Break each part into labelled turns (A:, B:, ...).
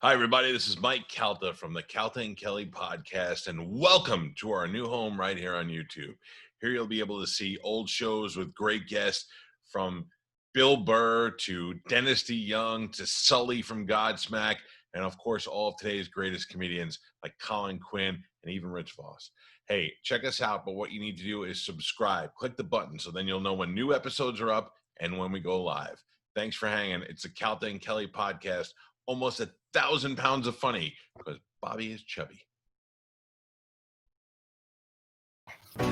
A: Hi, everybody. This is Mike Calta from the Calta and Kelly podcast, and welcome to our new home right here on YouTube. Here you'll be able to see old shows with great guests from Bill Burr to Dennis DeYoung to Sully from Godsmack, and of course, all of today's greatest comedians like Colin Quinn and even Rich Voss. Hey, check us out, but what you need to do is subscribe. Click the button so then you'll know when new episodes are up and when we go live. Thanks for hanging. It's the Calta and Kelly podcast. Almost 1,000 pounds of funny because Bobby is chubby.
B: They're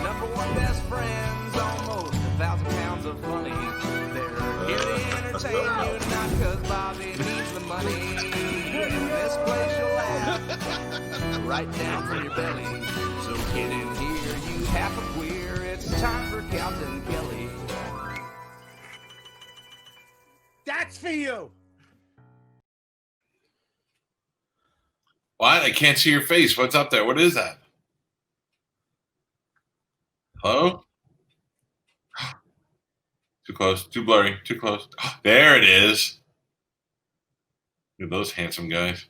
B: number one best friends, almost 1,000 pounds of funny. They're here to entertain you, not because Bobby needs the money. This place you'll laugh right down from your belly. So get in here, you half a queer. It's time for Calta and Kelly.
C: That's for you.
D: What? I can't see your face. What's up there? What is that? Hello? Too close. Too blurry. Too close. There it is. Look at those handsome guys.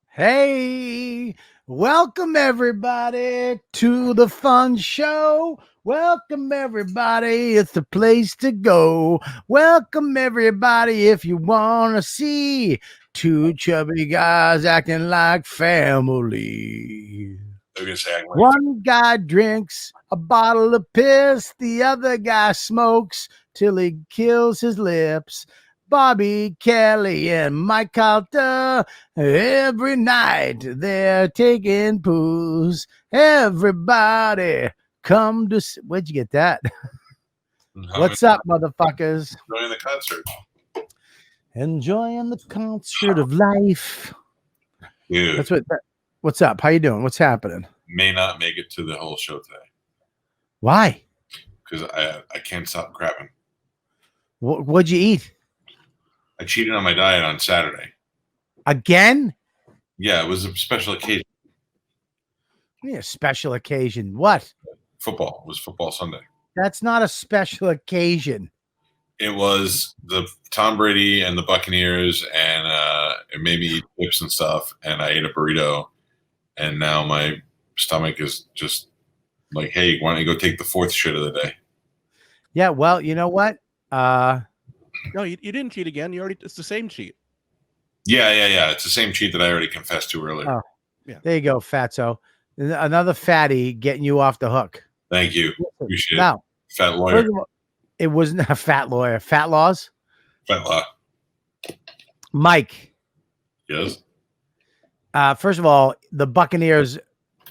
C: Hey, welcome everybody to the fun show. Welcome everybody. It's the place to go. Welcome everybody if you want to see two chubby guys acting like family.
D: They're gonna say
C: One guy drinks a bottle of piss. The other guy smokes till he kills his lips. Bobby Kelly and Mike Calta, every night they're taking poos. Everybody come to see. Where'd you get that? What's up, motherfuckers?
D: Enjoying the concert.
C: Enjoying the concert of life.
D: Dude,
C: That's what's up? How you doing? What's happening?
D: may not make it to the whole show today
C: Why?
D: because I can't stop crapping.
C: What'd you eat?
D: I cheated on my diet on Saturday.
C: Again?
D: Yeah, it was a special occasion.
C: Yeah, special occasion. What?
D: Football. It was football Sunday.
C: That's not a special occasion.
D: It was the Tom Brady and the Buccaneers, and it made me eat chips and stuff, and I ate a burrito, and now my stomach is just like, hey, why don't you go take the fourth shit of the day?
C: Yeah, well, you know what?
E: No, you didn't cheat again. It's the same cheat.
D: Yeah. It's the same cheat that I already confessed to earlier.
C: Oh. There you go, fatso. Another fatty getting you off the hook.
D: Thank you. Appreciate
C: Now,
D: it. Fat lawyer.
C: first of all, it wasn't a fat lawyer. Fat laws.
D: Fat law.
C: Mike,
D: Yes.
C: first of all, the Buccaneers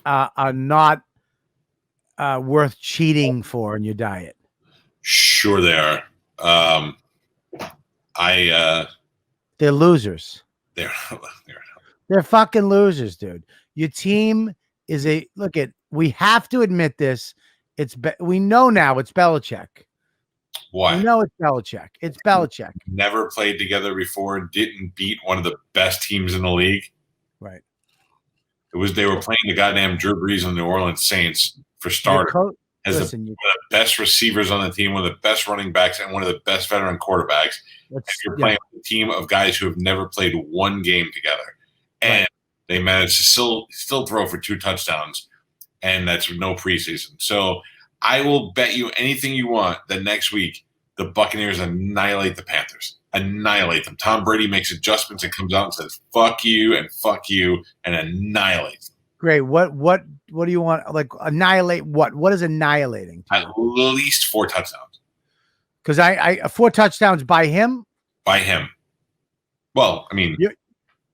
C: are not worth cheating for in your diet.
D: Sure they are.
C: They're losers.
D: They're
C: They're fucking losers, dude. Your team is we have to admit this. We know now it's Belichick.
D: why?
C: We know it's Belichick. It's Belichick.
D: Never played together before, didn't beat one of the best teams in the league.
C: Right.
D: They were playing the goddamn Drew Brees and New Orleans Saints for starters. As one of the best receivers on the team, one of the best running backs, and one of the best veteran quarterbacks. And you're playing with a team of guys who have never played one game together. And they managed to still throw for 2 touchdowns, and that's no preseason. So I will bet you anything you want that next week the Buccaneers annihilate the Panthers. Annihilate them. Tom Brady makes adjustments and comes out and says, fuck you, and annihilates them.
C: Great. What do you want? Like annihilate what? What is annihilating?
D: At least 4 touchdowns.
C: Because I 4 touchdowns by him.
D: By him. Well, I mean,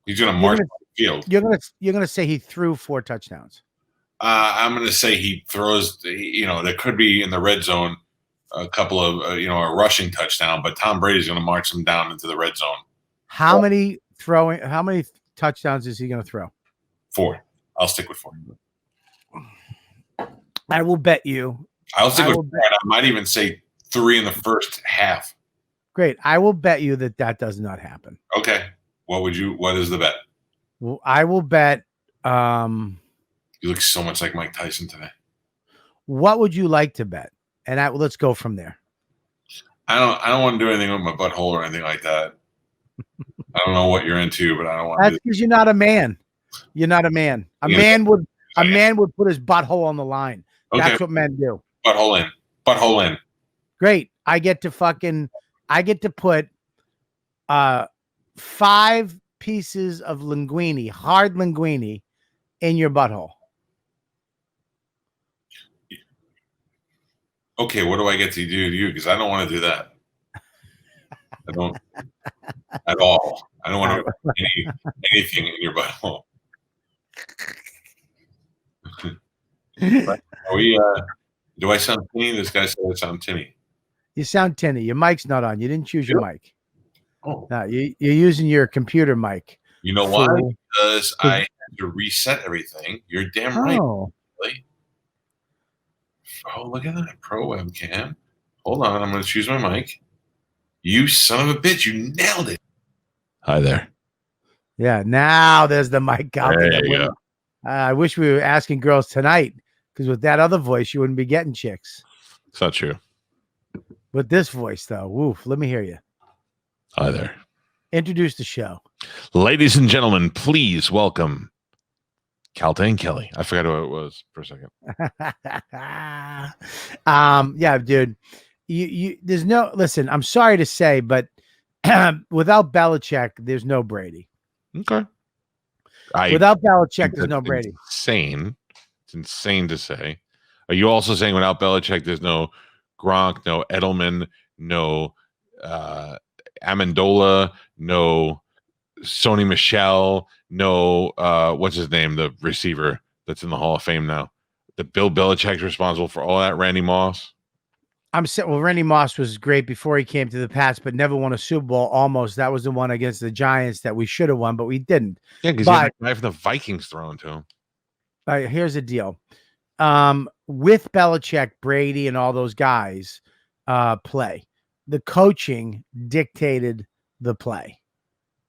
D: he's going to march the field.
C: You're gonna say he threw 4 touchdowns.
D: I'm going to say he throws. There could be in the red zone a couple of a rushing touchdown, but Tom Brady's going to march him down into the red zone.
C: How many touchdowns is he going to throw?
D: 4. I'll stick with 4.
C: I will bet you.
D: I'll stick with 4. I might even say 3 in the first half.
C: Great. I will bet you that does not happen.
D: Okay. What is the bet?
C: Well, I will bet.
D: You look so much like Mike Tyson today.
C: What would you like to bet? And let's go from there.
D: I don't want to do anything with my butthole or anything like that. I don't know what you're into, but I don't want.
C: That's because you're not a man. You're not a man. A man would put his butthole on the line.
D: Okay.
C: That's what men do.
D: Butthole in. Butthole in.
C: Great. I get to put 5 pieces of linguine, hard linguine, in your butthole.
D: Okay, what do I get to do to you? Because I don't want to do that. I don't at all. I don't want to do anything in your butthole. Are we? Do I sound tinny? This guy said I sound tinny.
C: You sound tinny. Your mic's not on. You didn't choose your mic.
D: Oh.
C: No, you're using your computer mic.
D: You know why? Because I had to reset everything. You're damn right.
C: Oh.
D: Oh, look at that pro webcam. Hold on, I'm going to choose my mic. You son of a bitch, you nailed it.
A: Hi there.
C: Yeah, now there's the mic out there. I wish we were asking girls tonight, because with that other voice, you wouldn't be getting chicks.
A: It's not true.
C: With this voice, though, woof, let me hear you.
A: Hi there.
C: Introduce the show.
A: Ladies and gentlemen, please welcome Calta and Kelly. I forgot who it was for a second.
C: Yeah, dude. There's no, listen, I'm sorry to say, but without Belichick, there's no Brady.
A: Okay.
C: Without Belichick, there's no Brady.
A: Insane. It's insane to say. Are you also saying without Belichick, there's no Gronk, no Edelman, no Amendola, no Sony Michel, no what's his name, the receiver that's in the Hall of Fame now? The Bill Belichick's responsible for all that. Randy Moss.
C: Well, Randy Moss was great before he came to the Pats, but never won a Super Bowl. Almost. That was the one against the Giants that we should have won, but we didn't.
A: Yeah, because he had a guy from the Vikings thrown to him.
C: Here's the deal. With Belichick, Brady, and all those guys play. The coaching dictated the play.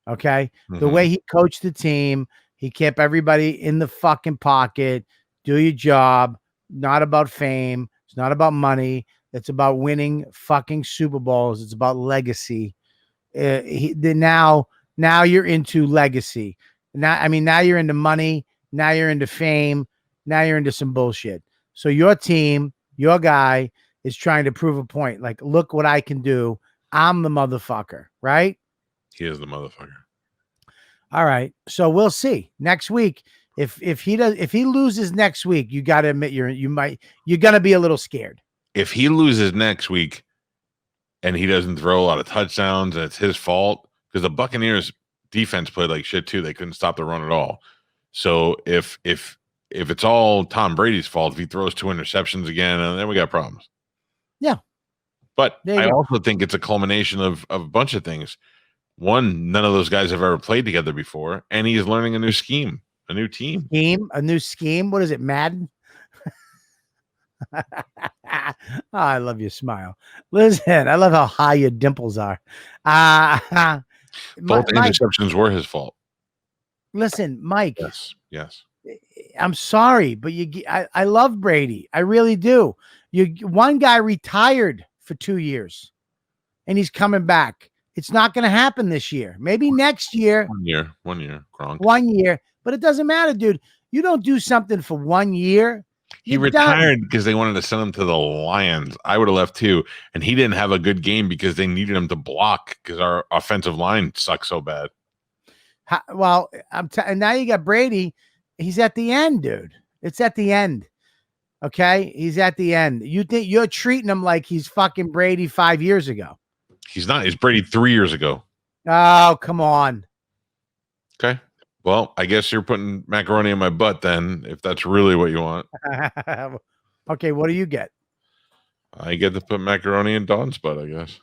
C: Okay? Mm-hmm. The way he coached the team, he kept everybody in the fucking pocket. Do your job. Not about fame. It's not about money. It's about winning fucking Super Bowls. It's about legacy. Now you're into legacy. Now you're into money. Now you're into fame. Now you're into some bullshit. So your team, your guy is trying to prove a point. Like, look what I can do. I'm the motherfucker, right?
A: He is the motherfucker.
C: All right. So we'll see next week. If he loses next week, you got to admit you're going to be a little scared.
A: If he loses next week and he doesn't throw a lot of touchdowns and it's his fault, because the Buccaneers defense played like shit too. They couldn't stop the run at all. So if it's all Tom Brady's fault, if he throws 2 interceptions again, then we got problems.
C: Yeah.
A: But I also think it's a culmination of a bunch of things. One, none of those guys have ever played together before, and he's learning a new scheme, a new team.
C: A new scheme? What is it, Madden? I love your smile. Listen, I love how high your dimples are.
A: Both interceptions were his fault.
C: Listen, Mike.
A: Yes.
C: I'm sorry, but I love Brady. I really do. One guy retired for 2 years, and he's coming back. It's not going to happen this year. Maybe next year.
A: 1 year. 1 year. Gronk.
C: 1 year, but it doesn't matter, dude. You don't do something for 1 year.
A: He retired because they wanted to send him to the Lions. I would have left too. And he didn't have a good game because they needed him to block because our offensive line sucks so bad.
C: Well, and now you got Brady. He's at the end, dude. It's at the end. Okay? He's at the end. You think you're treating him like he's fucking Brady 5 years ago.
A: He's not. He's Brady 3 years ago.
C: Oh, come on.
A: Okay. Well, I guess you're putting macaroni in my butt then, if that's really what you want.
C: Okay, what do you get?
A: I get to put macaroni in Dawn's butt, I guess.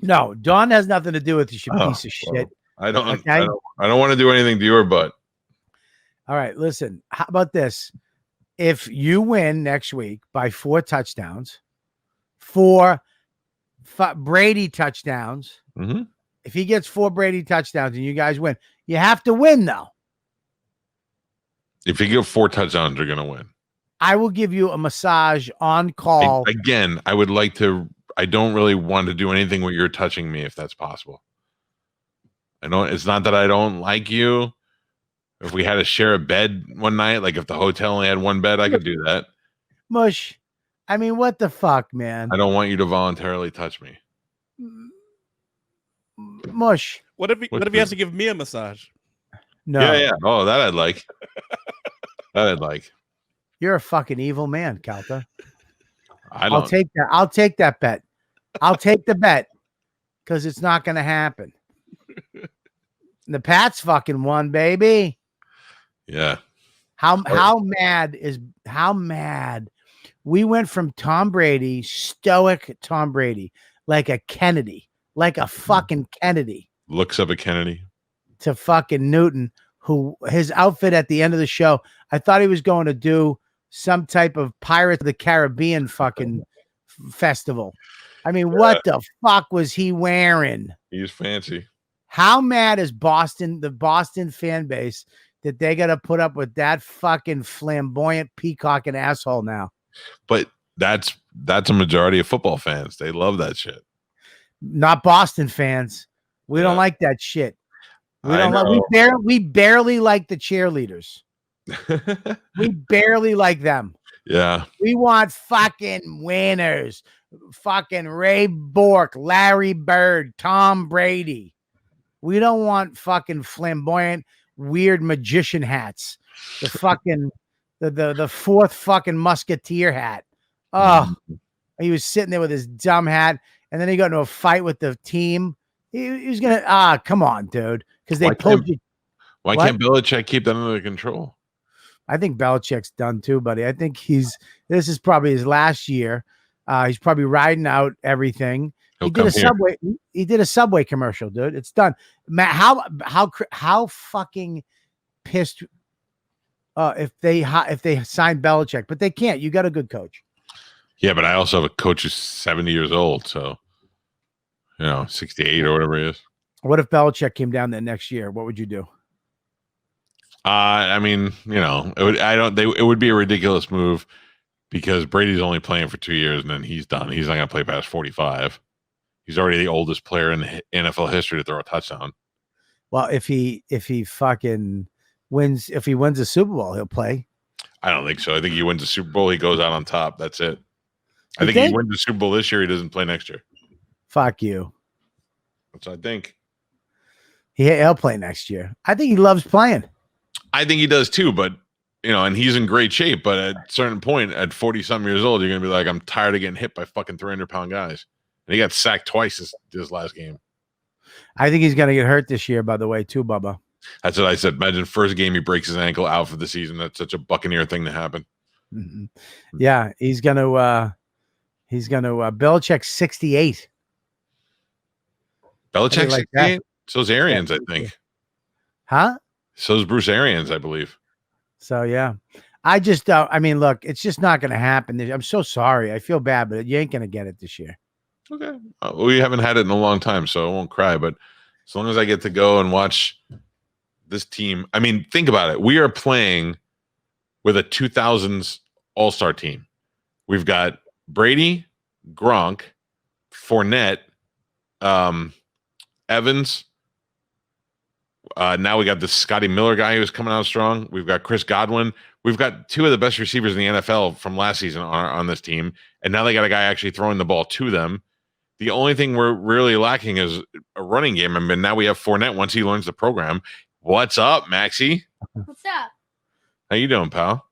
C: No, Dawn has nothing to do with this piece of shit.
A: I don't want to do anything to your butt.
C: All right, listen. How about this? If you win next week by 4 touchdowns, 4 Brady touchdowns,
A: mm-hmm.
C: If he gets 4 Brady touchdowns and you guys win, you have to win, though.
A: If you get 4 touchdowns, you're going to win.
C: I will give you a massage on call.
A: Again, I would like to I don't really want to do anything where you're touching me if that's possible. I know it's not that I don't like you. If we had to share a bed one night, like if the hotel only had one bed, I could do that.
C: Mush. I mean, what the fuck, man?
A: I don't want you to voluntarily touch me.
C: Mush.
E: What if he has to give me a massage?
C: No.
A: Yeah. Oh, that I'd like.
C: You're a fucking evil man, Calta.
A: I'll
C: take that. I'll take that bet. I'll take the bet because it's not going to happen. The Pats fucking won, baby.
A: Yeah.
C: How mad we went from Tom Brady, stoic Tom Brady, like a Kennedy, like a fucking Kennedy.
A: Looks of a Kennedy.
C: To fucking Newton, who his outfit at the end of the show, I thought he was going to do some type of Pirates of the Caribbean fucking festival. I mean, what the fuck was he wearing?
A: He's fancy.
C: How mad is the Boston fan base that they got to put up with that fucking flamboyant peacock and asshole now?
A: But that's a majority of football fans. They love that shit.
C: Not Boston fans. We don't like that shit. We don't like. We barely like the cheerleaders. We barely like them.
A: Yeah.
C: We want fucking winners. Fucking Ray Bork, Larry Bird, Tom Brady. We don't want fucking flamboyant, weird magician hats. The fucking the fourth fucking musketeer hat. Oh, he was sitting there with his dumb hat, and then he got into a fight with the team. He was gonna come on, dude. Because they pulled you.
A: Why can't Belichick keep that under control?
C: I think Belichick's done too, buddy. I think this is probably his last year. He's probably riding out everything. He did a Subway commercial, dude. It's done. Matt, how fucking pissed if they sign Belichick, but they can't. You got a good coach.
A: Yeah, but I also have a coach who's 70 years old, so 68 or whatever he is.
C: What if Belichick came down there next year? What would you do?
A: I mean, it would be a ridiculous move because Brady's only playing for 2 years and then he's done. He's not going to play past 45. He's already the oldest player in the NFL history to throw a touchdown.
C: Well, if he fucking wins, if he wins a Super Bowl, he'll play.
A: I don't think so. I think he wins the Super Bowl, he goes out on top. That's it. I think he wins the Super Bowl this year. He doesn't play next year.
C: Fuck you.
A: That's what I think.
C: He'll play next year. I think he loves playing.
A: I think he does too, but and he's in great shape. But at a certain point, at 40-something years old, you're gonna be like, I'm tired of getting hit by fucking 300-pound guys. And he got sacked twice this last game.
C: I think he's gonna get hurt this year, by the way, too, Bubba.
A: That's what I said. Imagine first game he breaks his ankle out for the season. That's such a Buccaneer thing to happen.
C: Mm-hmm. Yeah, he's gonna Belichick's 68.
A: Belichick's 68? So's Arians, I think.
C: Huh?
A: So's Bruce Arians, I believe.
C: So yeah. I just I mean, look, it's just not gonna happen. I'm so sorry. I feel bad, but you ain't gonna get it this year.
A: Okay. We haven't had it in a long time, so I won't cry. But as long as I get to go and watch this team, I mean, think about it. We are playing with a 2000s All-Star team. We've got Brady, Gronk, Fournette, Evans. Now we got the Scotty Miller guy who's coming out strong. We've got Chris Godwin. We've got two of the best receivers in the NFL from last season on this team. And now they got a guy actually throwing the ball to them. The only thing we're really lacking is a running game. I mean, now we have Fournette once he learns the program. What's up, Maxie?
F: What's up?
A: How you doing, pal?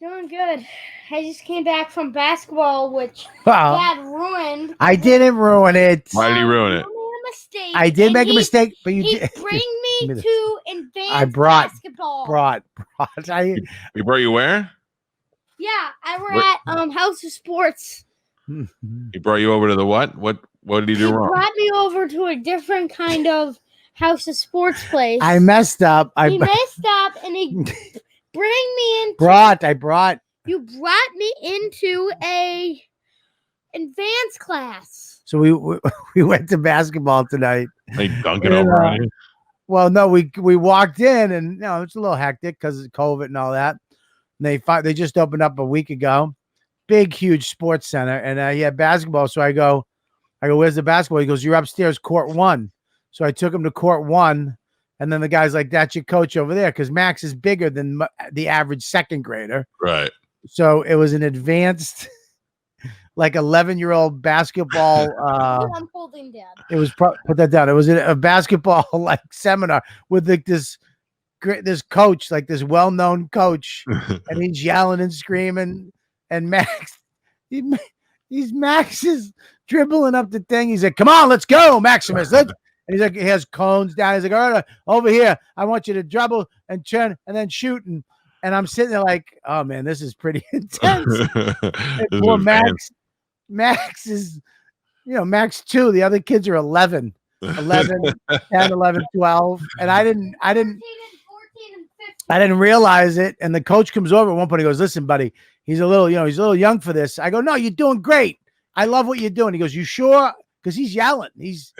F: Doing good. I just came back from basketball, which Dad ruined.
C: I didn't ruin it.
A: Why did he ruin it?
F: Mistake,
C: I did make a mistake, but you did.
F: Bring me to advanced
C: basketball.
A: We brought you where?
F: Yeah, I were at House of Sports.
A: He brought you over to the what? What did he do wrong?
F: He brought me over to a different kind of House of Sports place.
C: I messed up.
F: He messed up, and he bring me into.
C: I brought.
F: You brought me into a advanced class.
C: So we went to basketball tonight.
A: They dunking over on you?
C: Well, no, we walked in and it's a little hectic because of COVID and all that. And they just opened up a week ago, big huge sports center, and he had basketball. So I go, I go, where's the basketball? He goes, you're upstairs, court 1. So I took him to court 1. And then the guy's like, that's your coach over there. Because Max is bigger than the average second grader.
A: Right.
C: So it was an advanced, like 11-year-old basketball.
F: I'm holding Dad.
C: It was put that down. It was a basketball like seminar with like this coach, like this well-known coach, and he's yelling and screaming. And Max, Max is dribbling up the thing. He's like, "Come on, let's go, Maximus." And he's like, he has cones down. He's like, "All right, over here. I want you to dribble and turn and then shoot." And I'm sitting there like, "Oh man, this is pretty intense." Poor Max is, Max 2. The other kids are 11, 10, 11, 12. And I didn't realize it. And the coach comes over at one point. He goes, "Listen, buddy, he's a little young for this." I go, "No, you're doing great. I love what you're doing." He goes, "You sure?" Because he's yelling. He's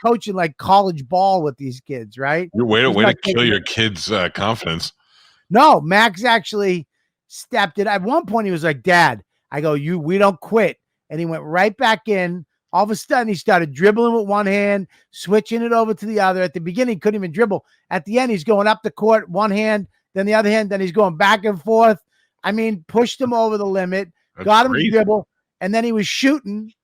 C: coaching like college ball with these kids, right?
A: Way to kill your kids' confidence.
C: No, Max actually stepped it. At one point, he was like, "Dad," I go, we don't quit. And he went right back in. All of a sudden, he started dribbling with one hand, switching it over to the other. At the beginning, he couldn't even dribble. At the end, he's going up the court, one hand, then the other hand, then he's going back and forth. I mean, pushed him over the limit, got him to dribble, and then he was shooting,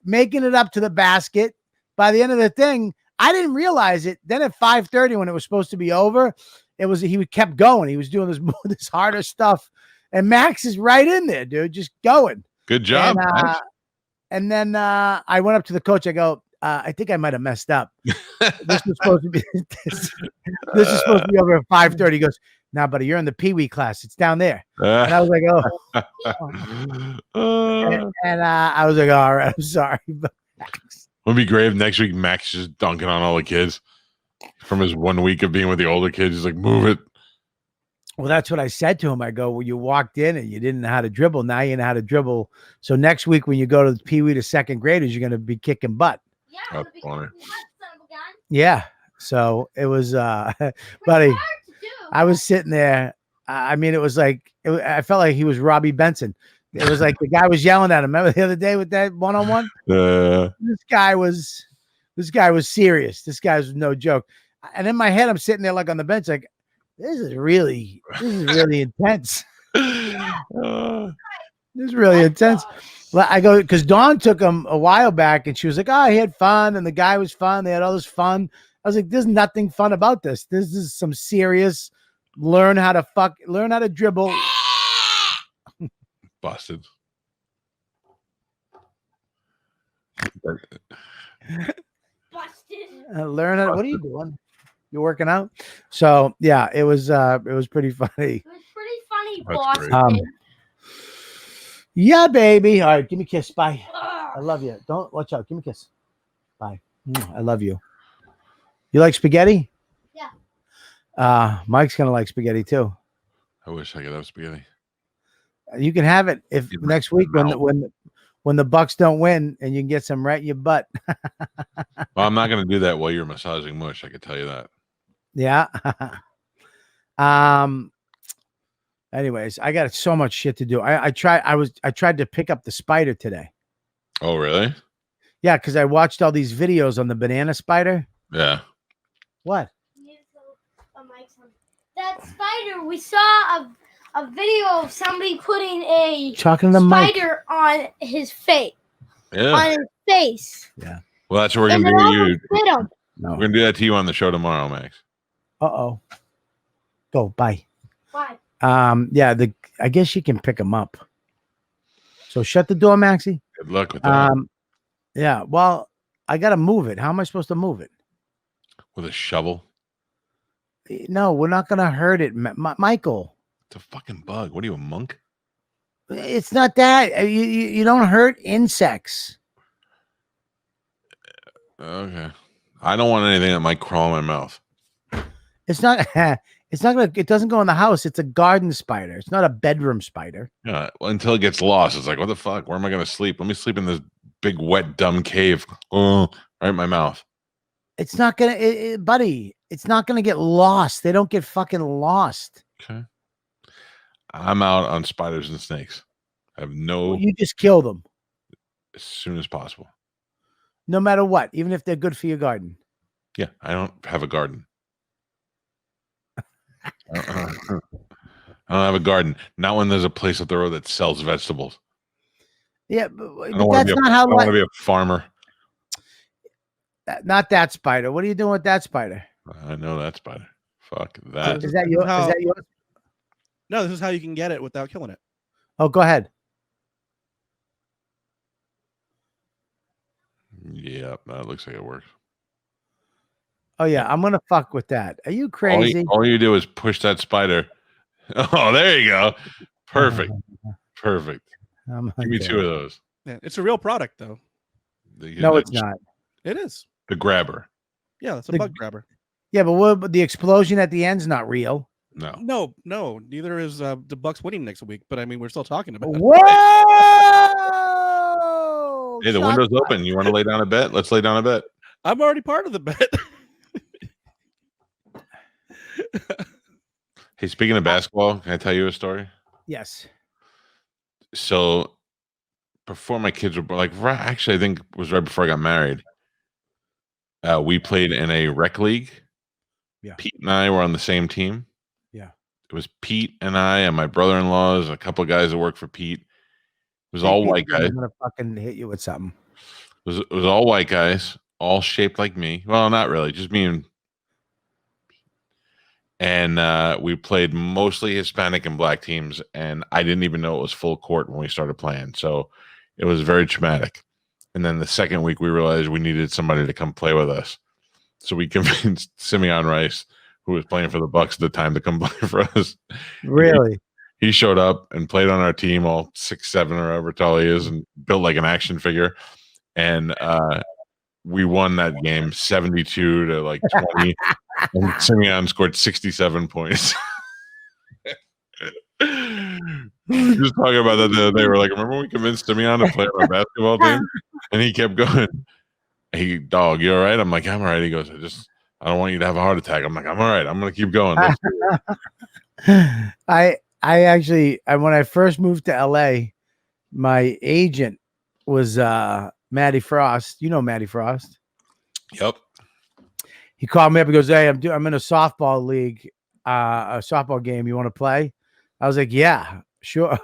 C: making it up to the basket. By the end of the thing, I didn't realize it. Then at 5:30, when it was supposed to be over, he kept going. He was doing this harder stuff. And Max is right in there, dude, just going.
A: Good job.
C: And then I went up to the coach. I go, I think I might have messed up. This was supposed to be this is supposed to be over at 5:30. He goes, "Nah, buddy, you're in the Pee Wee class. It's down there." And I was like, "Oh." and I was like, "All right, I'm sorry."
A: It'd be great if next week Max just dunking on all the kids from his 1 week of being with the older kids. He's like, "Move it."
C: Well, that's what I said to him. I go, "Well, you walked in and you didn't know how to dribble. Now you know how to dribble. So next week when you go to the Pee Wee to second graders, you're going to be kicking butt."
F: Yeah.
A: That's funny.
C: Yeah. So it was, buddy, I was sitting there. I mean, it was like, I felt like he was Robbie Benson. It was like the guy was yelling at him. Remember the other day with that one-on-one? This guy was serious. This guy was no joke. And in my head, I'm sitting there like on the bench, like, this is really intense. This is really intense. I go, because Dawn took him a while back and she was like, "Oh, he had fun. And the guy was fun. They had all this fun." I was like, "There's nothing fun about this. This is some serious learn how to dribble."
A: Busted.
C: Learn how. What are you doing? You're working out. So yeah, it was pretty funny.
F: It was pretty funny, Boston.
C: Yeah, baby. All right, give me a kiss. Bye. I love you. Don't watch out. Give me a kiss. Bye. I love you. You like spaghetti?
F: Yeah.
C: Mike's gonna like spaghetti too.
A: I wish I could have spaghetti.
C: You can have it if next week when the Bucks don't win and you can get some right in your butt.
A: Well, I'm not going to do that while you're massaging mush. I can tell you that.
C: Yeah. Anyways, I got so much shit to do. I tried to pick up the spider today.
A: Oh, really?
C: Yeah, because I watched all these videos on the banana spider.
A: Yeah.
C: What?
F: That spider, we saw a video of somebody putting a
C: spider
F: on his face.
A: Yeah.
F: On his face.
C: Yeah.
A: Well, that's what we're going to do to you.
C: No.
A: We're going to do that to you on the show tomorrow, Max.
C: Uh-oh. Go. Bye.
F: Why?
C: Yeah, I guess you can pick them up. So shut the door, Maxie.
A: Good luck with that.
C: Yeah, well, I got to move it. How am I supposed to move it?
A: With a shovel?
C: No, we're not going to hurt it, Michael.
A: It's a fucking bug. What are you, a monk?
C: It's not that. You don't hurt insects.
A: Okay. I don't want anything that might crawl in my mouth.
C: It's not gonna. It doesn't go in the house. It's a garden spider. It's not a bedroom spider.
A: Yeah. Well, until it gets lost, it's like, what the fuck? Where am I going to sleep? Let me sleep in this big, wet, dumb cave. Oh, right in my mouth.
C: It's not gonna, buddy. It's not gonna get lost. They don't get fucking lost.
A: Okay. I'm out on spiders and snakes. I have no.
C: You just kill them.
A: as soon as possible.
C: No matter what, even if they're good for your garden.
A: Yeah, I don't have a garden. I don't have a garden. Not when there's a place up the road that sells vegetables.
C: Yeah,
A: I
C: but
A: don't want
C: that's
A: to
C: not how.
A: I don't want to be a farmer.
C: Not that spider. What are you doing with that spider?
A: I know that spider. Fuck that.
C: Is that your? Is that yours?
E: No, this is how you can get it without killing it.
C: Oh, go ahead.
A: Yeah, that looks like it works.
C: Oh yeah, I'm gonna fuck with that. Are you crazy?
A: All you do is push that spider. Oh, there you go. Perfect. Perfect. Give me 2 of those.
E: Yeah, it's a real product though.
C: No, it's not.
E: It is.
A: The grabber.
E: Yeah, it's a bug grabber.
C: Yeah, but the explosion at the end's not real.
A: No.
E: No. Neither is the Bucks winning next week. But I mean, we're still talking about it.
C: Whoa!
A: Hey, the window's open. You want to lay down a bet? Let's lay down a bet.
E: I'm already part of the bet.
A: Hey, speaking of basketball, can I tell you a story?
C: Yes.
A: So before my kids were born, actually, I think it was right before I got married. We played in a rec league.
C: Yeah.
A: Pete and I were on the same team.
C: Yeah.
A: It was Pete and I and my brother-in-laws, a couple of guys that worked for Pete. It was all white guys.
C: I'm gonna fucking hit you with something.
A: It was all white guys, all shaped like me. Well, not really, just me and we played mostly Hispanic and black teams, and I didn't even know it was full court when we started playing. So it was very traumatic. And then the second week, we realized we needed somebody to come play with us. So we convinced Simeon Rice, who was playing for the Bucks at the time, to come play for us.
C: Really?
A: He showed up and played on our team, all 6'7" or however tall he is, and built like an action figure. And we won that game 72 to like 20. And Simeon scored 67 points. We were just talking about that the other day. We're like, remember when we convinced Simeon to play on our basketball team? And he kept going. Hey, dog, you all right? I'm like, I'm all right. He goes, I don't want you to have a heart attack. I'm like, I'm all right. I'm going to keep going.
C: I actually, when I first moved to LA, my agent was Matty Frost. You know Matty Frost?
A: Yep.
C: He called me up and goes, "Hey, I'm in a softball league, a softball game. You want to play?" I was like, "Yeah, sure."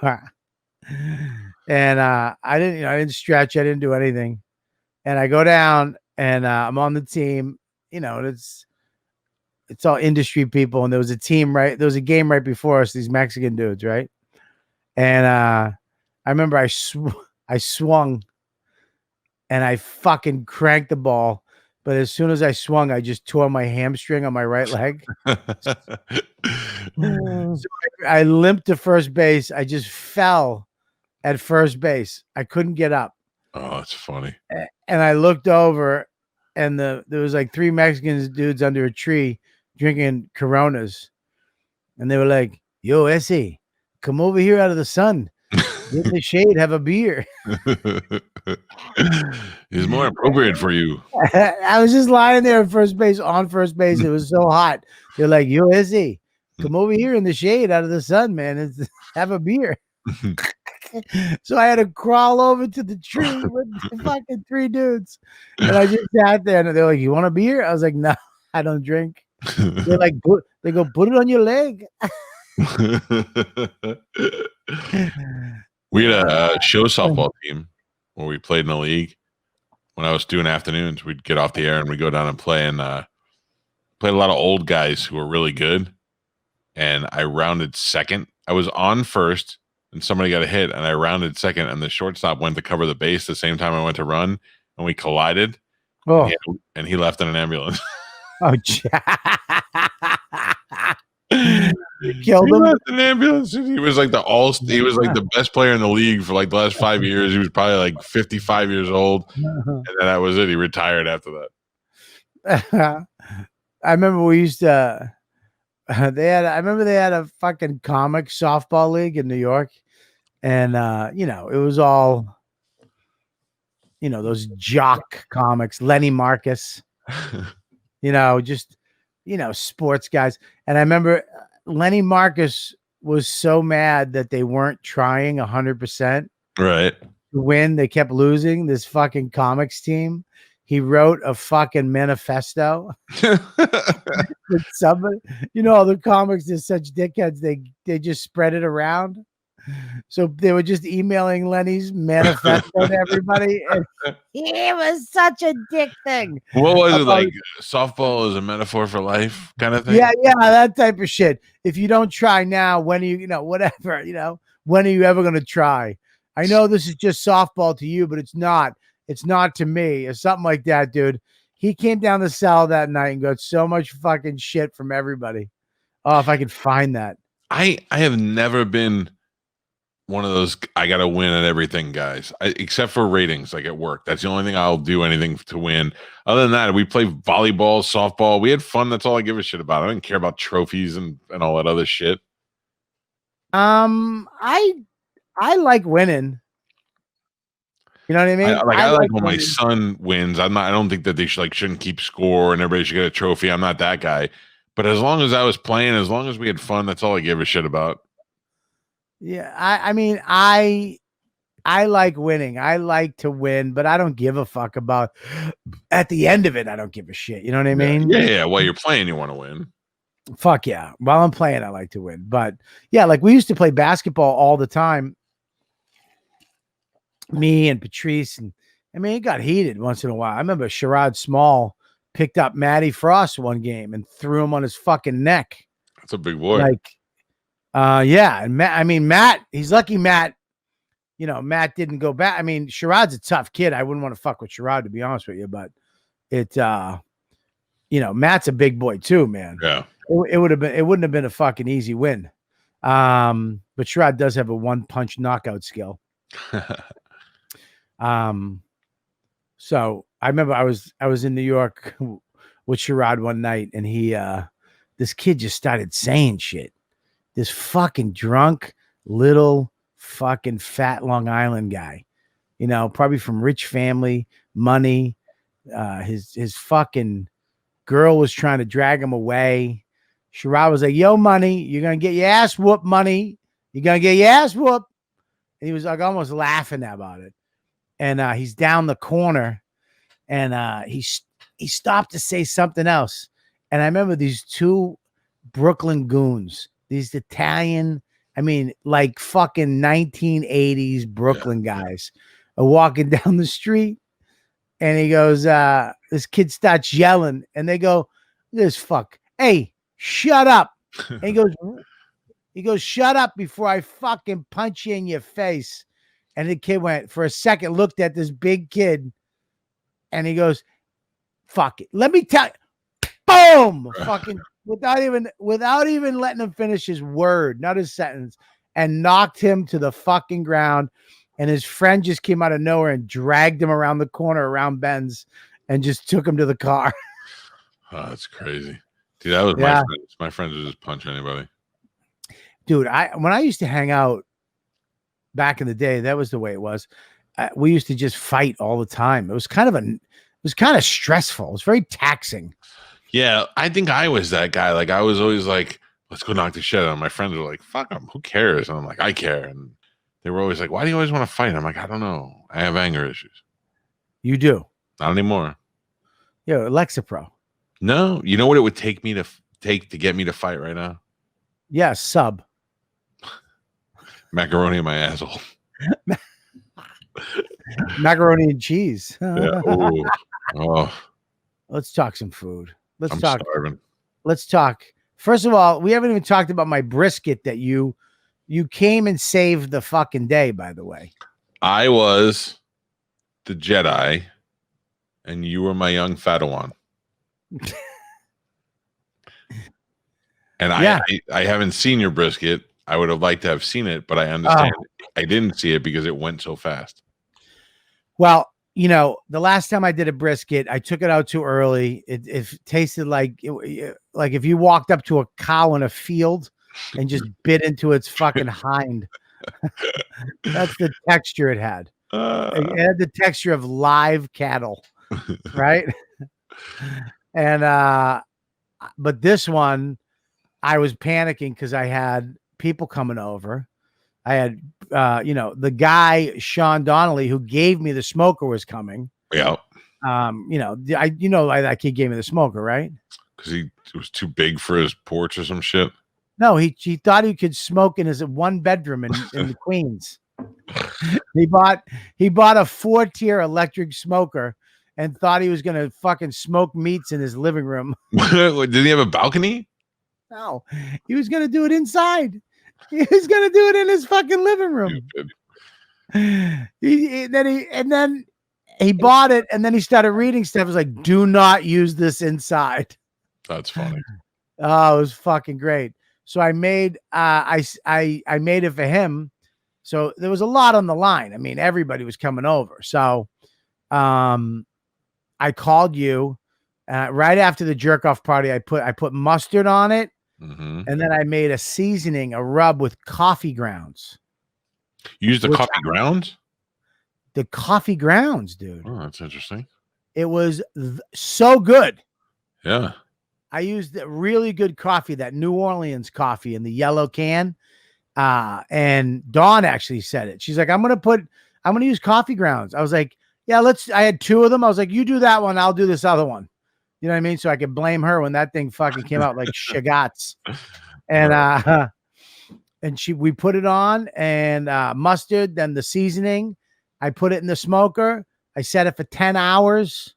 C: And I didn't stretch. I didn't do anything. And I go down and I'm on the team. You know, it's all industry people. And there was a game right before us. These Mexican dudes, right? And I remember I swung, and I fucking cranked the ball. But as soon as I swung, I just tore my hamstring on my right leg. So I limped to first base. I just fell at first base. I couldn't get up.
A: Oh, that's funny.
C: And I looked over, and there was like 3 Mexican dudes under a tree drinking Coronas. And they were like, "Yo, Essie, come over here out of the sun. Get in the shade, have a beer."
A: It's more appropriate for you.
C: I was just lying there at first base, on first base. It was so hot. They're like, "Yo, Izzy, come over here in the shade out of the sun, man. Have a beer." So I had to crawl over to the tree with the fucking 3 dudes. And I just sat there, and they're like, "You want a beer?" I was like, "No, I don't drink." They're like, put it on your leg.
A: We had a show softball team where we played in the league. When I was doing afternoons, we'd get off the air and we'd go down and play, and played a lot of old guys who were really good. And I rounded second. I was on first, and somebody got a hit, and I rounded second, and the shortstop went to cover the base the same time I went to run, and we collided.
C: Oh,
A: and he left in an ambulance.
C: Oh, you killed him.
A: Left in an ambulance. He was like the best player in the league for like the last 5 years. He was probably like 55 years old, and then that was it. He retired after
C: that. I remember we used to. They had a fucking comic softball league in New York, and it was all, those jock comics, Lenny Marcus. Just, sports guys. And I remember Lenny Marcus was so mad that they weren't trying 100%.
A: Right.
C: To to win. They kept losing. This fucking comics team. He wrote a fucking manifesto. With somebody, all the comics, they're such dickheads. They just spread it around. So they were just emailing Lenny's manifesto to everybody, and he was such a dick thing.
A: What was it like? Softball is a metaphor for life, kind of thing.
C: Yeah, that type of shit. If you don't try now, when are you, whatever, when are you ever going to try? I know this is just softball to you, but it's not. It's not to me. It's something like that, dude. He came down the cell that night and got so much fucking shit from everybody. Oh, if I could find that.
A: I have never been one of those I gotta win at everything guys, except for ratings, like at work. That's the only thing I'll do anything to win. Other than that, we play volleyball, softball. We had fun. That's all I give a shit about. I don't care about trophies and all that other shit.
C: I like winning. You know what I mean?
A: I like when my son wins. I don't think that they shouldn't keep score and everybody should get a trophy. I'm not that guy. But as long as I was playing, as long as we had fun, that's all I give a shit about.
C: Yeah, I mean, I like winning. I like to win, but I don't give a fuck about at the end of it. I don't give a shit. You know what I mean?
A: Yeah. While you're playing, you want to win.
C: Fuck yeah. While I'm playing, I like to win. But yeah, like we used to play basketball all the time. Me and Patrice, and I mean, it got heated once in a while. I remember Sherrod Small picked up Matty Frost one game and threw him on his fucking neck.
A: That's a big boy.
C: Yeah. And Matt, he's lucky Matt, Matt didn't go back. I mean, Sherrod's a tough kid. I wouldn't want to fuck with Sherrod, to be honest with you, but Matt's a big boy too, man.
A: Yeah.
C: It wouldn't have been a fucking easy win. But Sherrod does have a one-punch knockout skill. So I remember I was in New York with Sherrod one night, and this kid just started saying shit. This fucking drunk little fucking fat Long Island guy, probably from rich family, money. His fucking girl was trying to drag him away. Sherrod was like, "Yo, money, you're gonna get your ass whooped, money. You're gonna get your ass whooped." And he was like almost laughing about it. And he's down the corner, and he stopped to say something else. And I remember these two Brooklyn goons, these Italian, like fucking 1980s Brooklyn guys, are walking down the street. And he goes, this kid starts yelling, and they go, "This fuck, hey, shut up." And he goes, "Shut up before I fucking punch you in your face." And the kid went for a second, looked at this big kid, and he goes, "Fuck it. Let me tell you." Boom! Fucking without even letting him finish his word, not his sentence, and knocked him to the fucking ground. And his friend just came out of nowhere and dragged him around the corner around Ben's and just took him to the car.
A: Oh, that's crazy. Dude, that was my friends. My friends would just punch anybody.
C: Dude, when I used to hang out back in the day, that was the way it was. We used to just fight all the time. It was kind of stressful. It was very taxing.
A: Yeah, I think I was that guy. Like I was always like, "Let's go knock the shit out." My friends were like, "Fuck them, who cares?" And I'm like, "I care." And they were always like, "Why do you always want to fight?" I'm like, "I don't know. I have anger issues."
C: You do?
A: Not anymore.
C: Yeah, Lexapro.
A: No, you know what it would take me to get me to fight right now?
C: Yeah, sub.
A: Macaroni in my asshole.
C: Macaroni and cheese.
A: Yeah. Oh.
C: Let's talk some food.
A: I'm starving.
C: Let's talk. First of all, we haven't even talked about my brisket that you came and saved the fucking day, by the way. I
A: was the Jedi, and you were my young Padawan. And I haven't seen your brisket. I would have liked to have seen it, but I understand I didn't see it because it went so fast.
C: Well, the last time I did a brisket, I took it out too early. It tasted like if you walked up to a cow in a field and just bit into its fucking hind. That's the texture it had. It had the texture of live cattle, right? And but this one, I was panicking because I had people coming over. I had, the guy, Sean Donnelly, who gave me the smoker was coming.
A: Yeah.
C: That kid gave me the smoker, right?
A: Because it was too big for his porch or some shit.
C: No, he thought he could smoke in his one bedroom in the Queens. He bought a 4-tier electric smoker and thought he was gonna fucking smoke meats in his living room.
A: Did he have a balcony?
C: No, he was gonna do it inside. He was gonna do it in his fucking living room. Then he bought it, and then he started reading stuff. It was like, "Do not use this inside."
A: That's funny.
C: Oh, it was fucking great. So I made I made it for him. So there was a lot on the line. I mean, everybody was coming over. So I called you right after the jerk off party. I put mustard on it, and then I made a seasoning, a rub with coffee grounds.
A: You used the coffee grounds?
C: The coffee grounds, dude.
A: Oh, that's interesting.
C: It was so good.
A: Yeah.
C: I used really good coffee, that New Orleans coffee in the yellow can. And Dawn actually said it. She's like, I'm going to use coffee grounds. I was like, yeah, I had 2 of them. I was like, you do that one. I'll do this other one. You know what I mean? So I could blame her when that thing fucking came out like shagats. And, we put it on and, mustard, then the seasoning. I put it in the smoker. I set it for 10 hours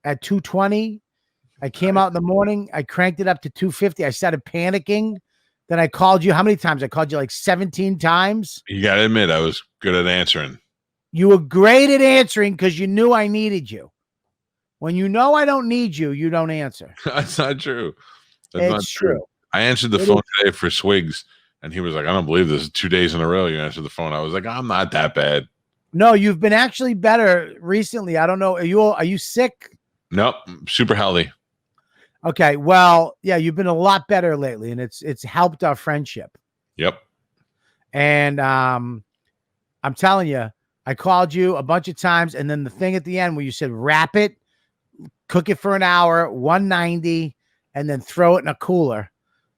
C: at 220. I came out in the morning. I cranked it up to 250. I started panicking. Then I called you. How many times? I called you like 17 times.
A: You got to admit, I was good at answering.
C: You were great at answering because you knew I needed you. When you know I don't need you, you don't answer.
A: That's not true. That's
C: it's
A: not true. I answered the phone today for Swigs, and he was like, I don't believe this. 2 days in a row you answered the phone. I was like, I'm not that bad.
C: No, you've been actually better recently. I don't know. Are you sick?
A: Nope. Super healthy.
C: Okay, well, yeah, you've been a lot better lately, and it's helped our friendship.
A: Yep.
C: And I'm telling you, I called you a bunch of times, and then the thing at the end where you said wrap it, cook it for an hour, 190, and then throw it in a cooler,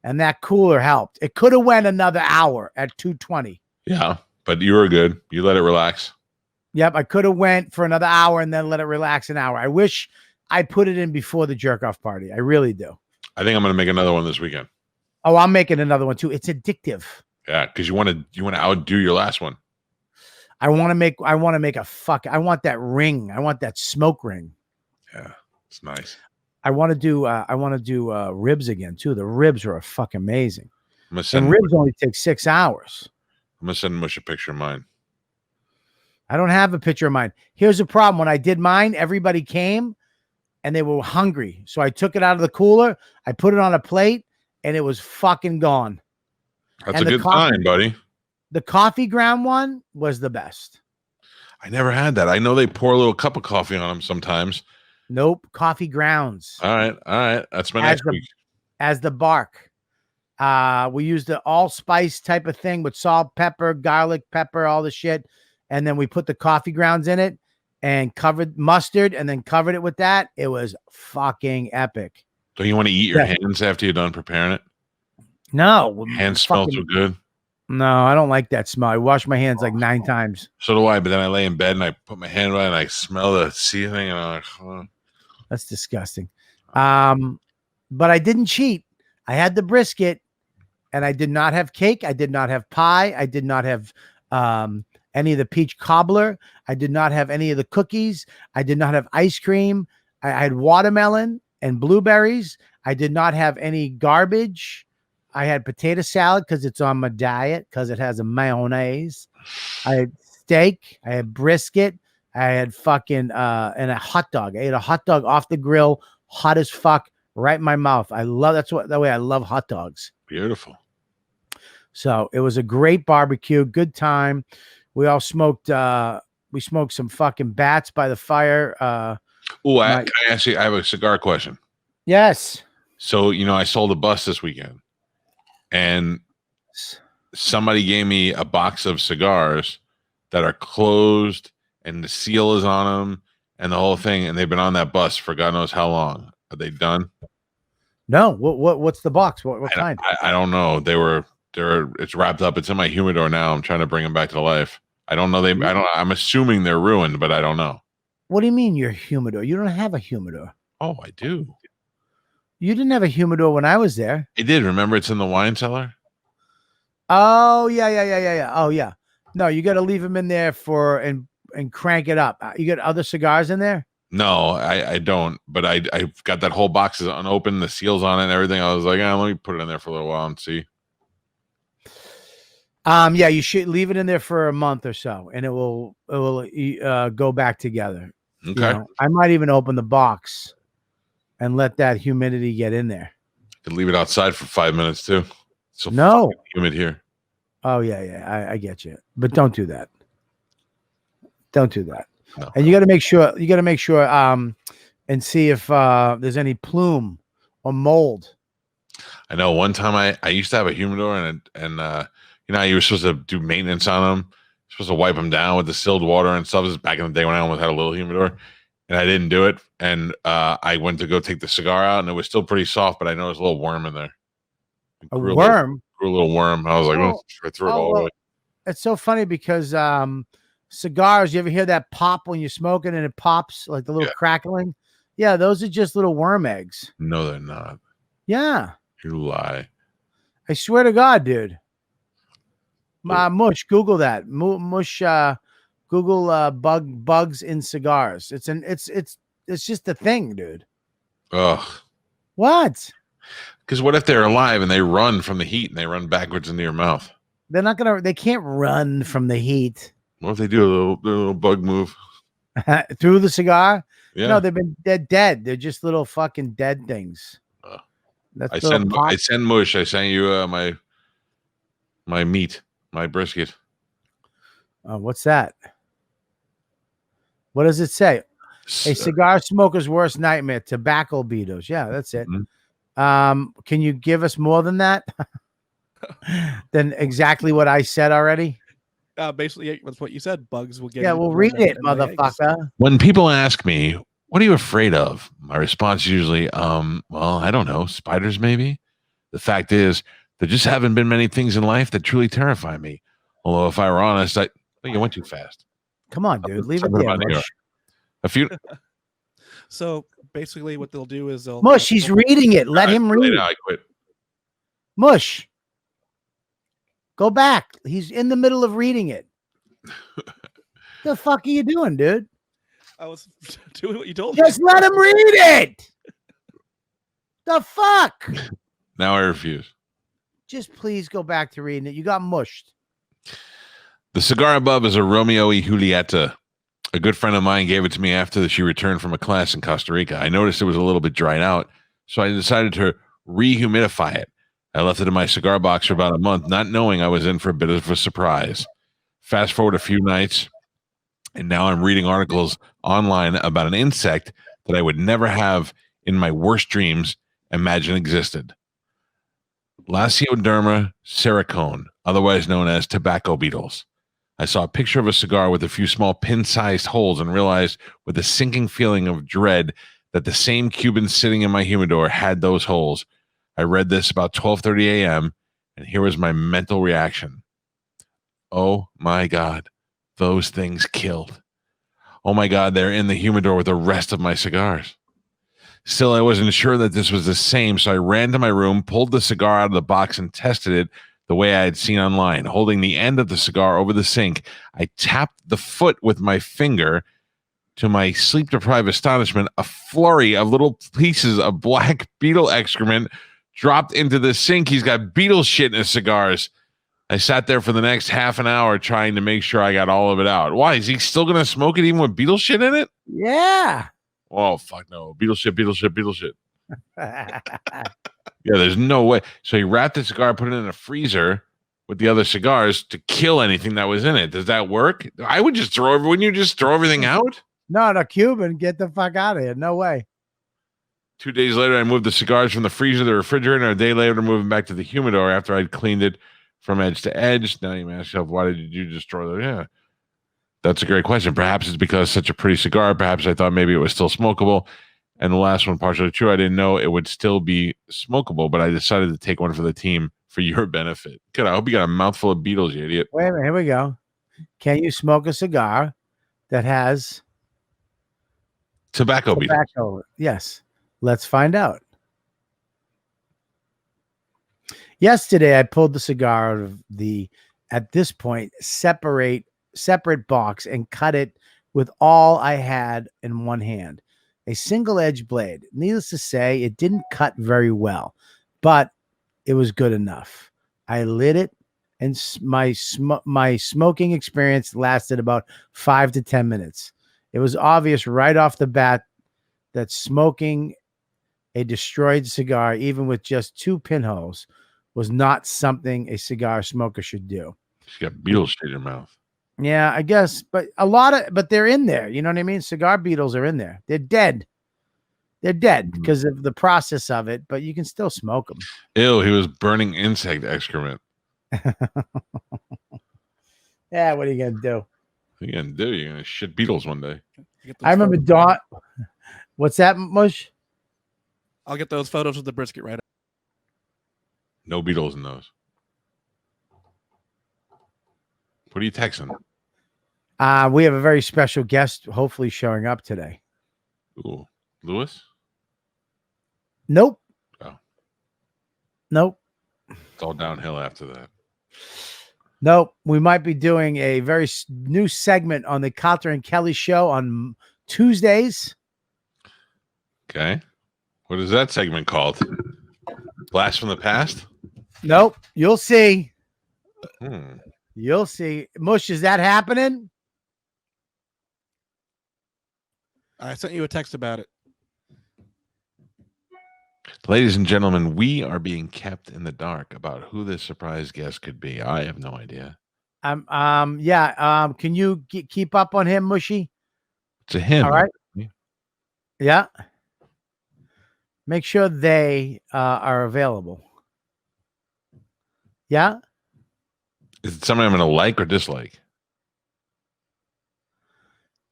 C: and that cooler helped. It could have went another hour at 220.
A: Yeah, but you were good. You let it relax.
C: Yep, I could have went for another hour and then let it relax an hour. I wish I put it in before the jerk-off party. I really do.
A: I think I'm going to make another one this weekend.
C: Oh, I'm making another one too. It's addictive.
A: Yeah, because you want to outdo your last one.
C: I want to make I want that ring. I want that smoke ring.
A: Yeah, it's nice.
C: I want to do ribs again too. The ribs are fucking amazing. And ribs only take 6 hours.
A: I'm gonna send Mush a picture of mine.
C: I don't have a picture of mine. Here's the problem. When I did mine, everybody came and they were hungry. So I took it out of the cooler, I put it on a plate, and it was fucking gone.
A: That's a good sign, buddy.
C: The coffee ground one was the best.
A: I never had that. I know they pour a little cup of coffee on them sometimes.
C: Nope. Coffee grounds.
A: All right. That's my next week.
C: As the bark. We used the allspice type of thing with salt, pepper, garlic, pepper, all the shit. And then we put the coffee grounds in it and covered mustard and then covered it with that. It was fucking epic.
A: Don't you want to eat your hands after you're done preparing it?
C: No.
A: Hands smell so good.
C: No, I don't like that smell. I wash my hands like 9 times.
A: So do I, but then I lay in bed and I put my hand right and I smell the seasoning and I'm like, oh.
C: That's disgusting. But I didn't cheat. I had the brisket and I did not have cake. I did not have pie. I did not have any of the peach cobbler. I did not have any of the cookies. I did not have ice cream. I had watermelon and blueberries. I did not have any garbage. I had potato salad because it's on my diet because it has a mayonnaise. I had steak. I had brisket. I had fucking and a hot dog. I ate a hot dog off the grill, hot as fuck, right in my mouth. That way I love hot dogs.
A: Beautiful.
C: So it was a great barbecue, good time. We all smoked. We smoked some fucking bats by the fire.
A: Can I ask you? I have a cigar question.
C: Yes.
A: So I sold a bus this weekend, and somebody gave me a box of cigars that are closed, and the seal is on them, and the whole thing. And they've been on that bus for God knows how long. Are they done?
C: No. What's the box? What kind?
A: I don't know. They were it's wrapped up. It's in my humidor now. I'm trying to bring them back to life. I don't know. I'm assuming they're ruined, but I don't know.
C: What do you mean your humidor? You don't have a humidor.
A: Oh, I do.
C: You didn't have a humidor when I was there.
A: I did. Remember, it's in the wine cellar.
C: Oh yeah. Oh yeah. No, you got to leave them in there and crank it up. You got other cigars in there?
A: No, I don't. But I've got that whole box is unopened, the seals on it and everything. I was like, let me put it in there for a little while and see.
C: Yeah, you should leave it in there for a month or so, and it will go back together.
A: Okay.
C: I might even open the box and let that humidity get in there.
A: Could leave it outside for 5 minutes too. It's so
C: no
A: humid here.
C: Oh yeah, I get you, but don't do that. Don't do that.
A: No.
C: And you got to make sure. And see if there's any plume or mold.
A: I know. One time I used to have a humidor and you were supposed to do maintenance on them. You're supposed to wipe them down with distilled water and stuff. This is back in the day when I almost had a little humidor, and I didn't do it. And I went to go take the cigar out, and it was still pretty soft, but I noticed a little worm in there.
C: A worm?
A: Grew a little worm. I was like, I threw it all away.
C: It's so funny because cigars, you ever hear that pop when you're smoking and it pops, like the little crackling? Yeah, those are just little worm eggs.
A: No, they're not.
C: Yeah.
A: You lie.
C: I swear to God, dude. Mush, Google that. Mush, Google bugs in cigars. It's just a thing, dude.
A: Ugh.
C: What?
A: Because what if they're alive and they run from the heat and they run backwards into your mouth?
C: They can't run from the heat.
A: What if they do a little bug move?
C: Through the cigar?
A: Yeah.
C: No, they're dead. They're just little fucking dead things.
A: I send Mush. I sent you my meat, my brisket.
C: What's that? What does it say? A cigar smoker's worst nightmare, tobacco beetles. Yeah, that's it. Mm-hmm. Can you give us more than that? Than exactly what I said already?
E: Basically, that's what you said. Bugs will get.
C: Yeah, we'll read it, motherfucker.
A: When people ask me, what are you afraid of? My response is usually, well, I don't know, spiders maybe. The fact is, there just haven't been many things in life that truly terrify me. Although, if I were honest, you went too fast.
C: Come on, dude, leave it there.
A: A few.
E: So basically, what they'll do is they'll.
C: Mush, he's reading it. Let him read.
A: I quit.
C: Mush, go back. He's in the middle of reading it. The fuck are you doing, dude?
E: I was doing what you told me.
C: Just let him read it. The fuck?
A: Now I refuse.
C: Just please go back to reading it. You got mushed.
A: The cigar above is a Romeo y Julieta. A good friend of mine gave it to me after she returned from a class in Costa Rica. I noticed it was a little bit dried out, so I decided to rehumidify it. I left it in my cigar box for about a month, not knowing I was in for a bit of a surprise. Fast forward a few nights, and now I'm reading articles online about an insect that I would never have in my worst dreams imagine existed. Lacioderma sericone, otherwise known as tobacco beetles. I saw a picture of a cigar with a few small pin-sized holes and realized with a sinking feeling of dread that the same Cuban sitting in my humidor had those holes. I read this about 12:30 a.m., and here was my mental reaction. Oh, my God, those things killed. Oh, my God, they're in the humidor with the rest of my cigars. Still, I wasn't sure that this was the same, so I ran to my room, pulled the cigar out of the box, and tested it the way I had seen online. Holding the end of the cigar over the sink, I tapped the foot with my finger. To my sleep-deprived astonishment, a flurry of little pieces of black beetle excrement dropped into the sink. He's got beetle shit in his cigars. I sat there for the next half an hour trying to make sure I got all of it out. Why? Is he still going to smoke it even with beetle shit in it?
C: Yeah.
A: Oh, fuck no. Beetle shit, beetle shit, beetle shit. Yeah, there's no way. So he wrapped the cigar, put it in a freezer with the other cigars to kill anything that was in it. Does that work? I would just wouldn't you just throw everything out?
C: No, Cuban, get the fuck out of here. No way.
A: 2 days later, I moved the cigars from the freezer to the refrigerator. A day later, moving back to the humidor after I'd cleaned it from edge to edge. Now you ask yourself, why did you destroy them? Yeah, that's a great question. Perhaps it's because it's such a pretty cigar. Perhaps I thought maybe it was still smokable. And the last one, partially true. I didn't know it would still be smokable, but I decided to take one for the team for your benefit. Good. I hope you got a mouthful of Beatles, you idiot.
C: Wait a minute. Here we go. Can you smoke a cigar that has
A: Tobacco Beatles?
C: Yes. Let's find out. Yesterday, I pulled the cigar out of the, at this point, separate box and cut it with all I had in one hand. A single edge blade. Needless to say, it didn't cut very well, but it was good enough. I lit it, and my smoking experience lasted about 5 to 10 minutes. It was obvious right off the bat that smoking a destroyed cigar, even with just 2 pinholes, was not something a cigar smoker should do.
A: You got Beatles shit in your mouth.
C: Yeah, I guess, but but they're in there. You know what I mean? Cigar beetles are in there. They're dead. They're dead because of the process of it, but you can still smoke them.
A: Ew, he was burning insect excrement.
C: Yeah, what are you going to do?
A: What are you going to do? You're going to shit Beatles one day.
C: I remember Dawn. What's that, Mush?
E: I'll get those photos of the brisket right.
A: No Beatles in those. What are you texting?
C: We have a very special guest hopefully showing up today.
A: Ooh, Lewis?
C: Nope.
A: Oh.
C: Nope.
A: It's all downhill after that.
C: Nope. We might be doing a very new segment on the Calta and Kelly show on Tuesdays.
A: Okay. What is that segment called? Blast from the past?
C: Nope. You'll see.
A: Hmm.
C: You'll see. Mush, is that happening?
E: I sent you a text about it.
A: Ladies and gentlemen, we are being kept in the dark about who this surprise guest could be. I have no idea.
C: Yeah. Can you keep up on him, Mushy?
A: It's a him.
C: All right. Yeah. Make sure they are available. Yeah.
A: Is it somebody I'm going to like or dislike?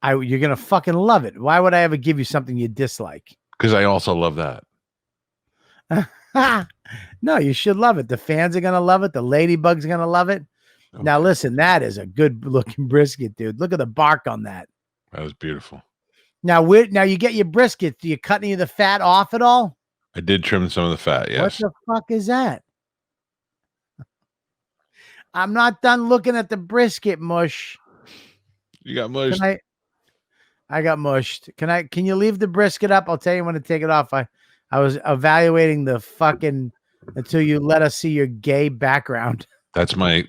C: You're going to fucking love it. Why would I ever give you something you dislike?
A: Because I also love that.
C: No, you should love it. The fans are going to love it. The ladybugs are going to love it. Okay. Now, listen, that is a good looking brisket, dude. Look at the bark on that.
A: That was beautiful.
C: Now, you get your brisket. Do you cut any of the fat off at all?
A: I did trim some of the fat, yes.
C: What the fuck is that? I'm not done looking at the brisket, Mush.
A: You got mushed.
C: I got mushed. Can you leave the brisket up? I'll tell you when to take it off. I was evaluating the fucking until you let us see your gay background.
A: That's my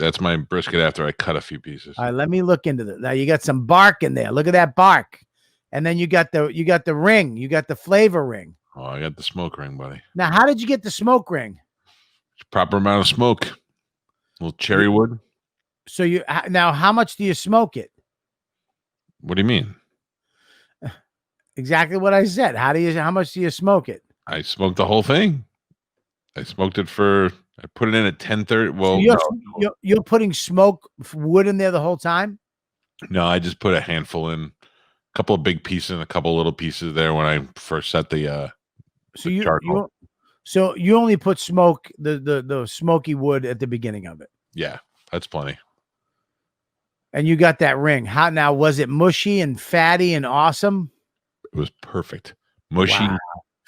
A: brisket after I cut a few pieces.
C: All right, let me look into this. Now you got some bark in there. Look at that bark. And then you got the ring. You got the flavor ring.
A: Oh, I got the smoke ring, buddy.
C: Now, how did you get the smoke ring?
A: Proper amount of smoke. A little cherry wood.
C: So now how much do you smoke it?
A: What do you mean?
C: Exactly what I said. How much do you smoke it?
A: I smoked the whole thing. I smoked it I put it in at 10:30. Well,
C: so you're putting smoke wood in there the whole time?
A: No, I just put a handful in, a couple of big pieces and a couple of little pieces there when I first set the charcoal.
C: So you only put the smoky wood at the beginning of it.
A: Yeah, that's plenty.
C: And you got that ring. How now? Was it mushy and fatty and awesome?
A: It was perfect. Mushy,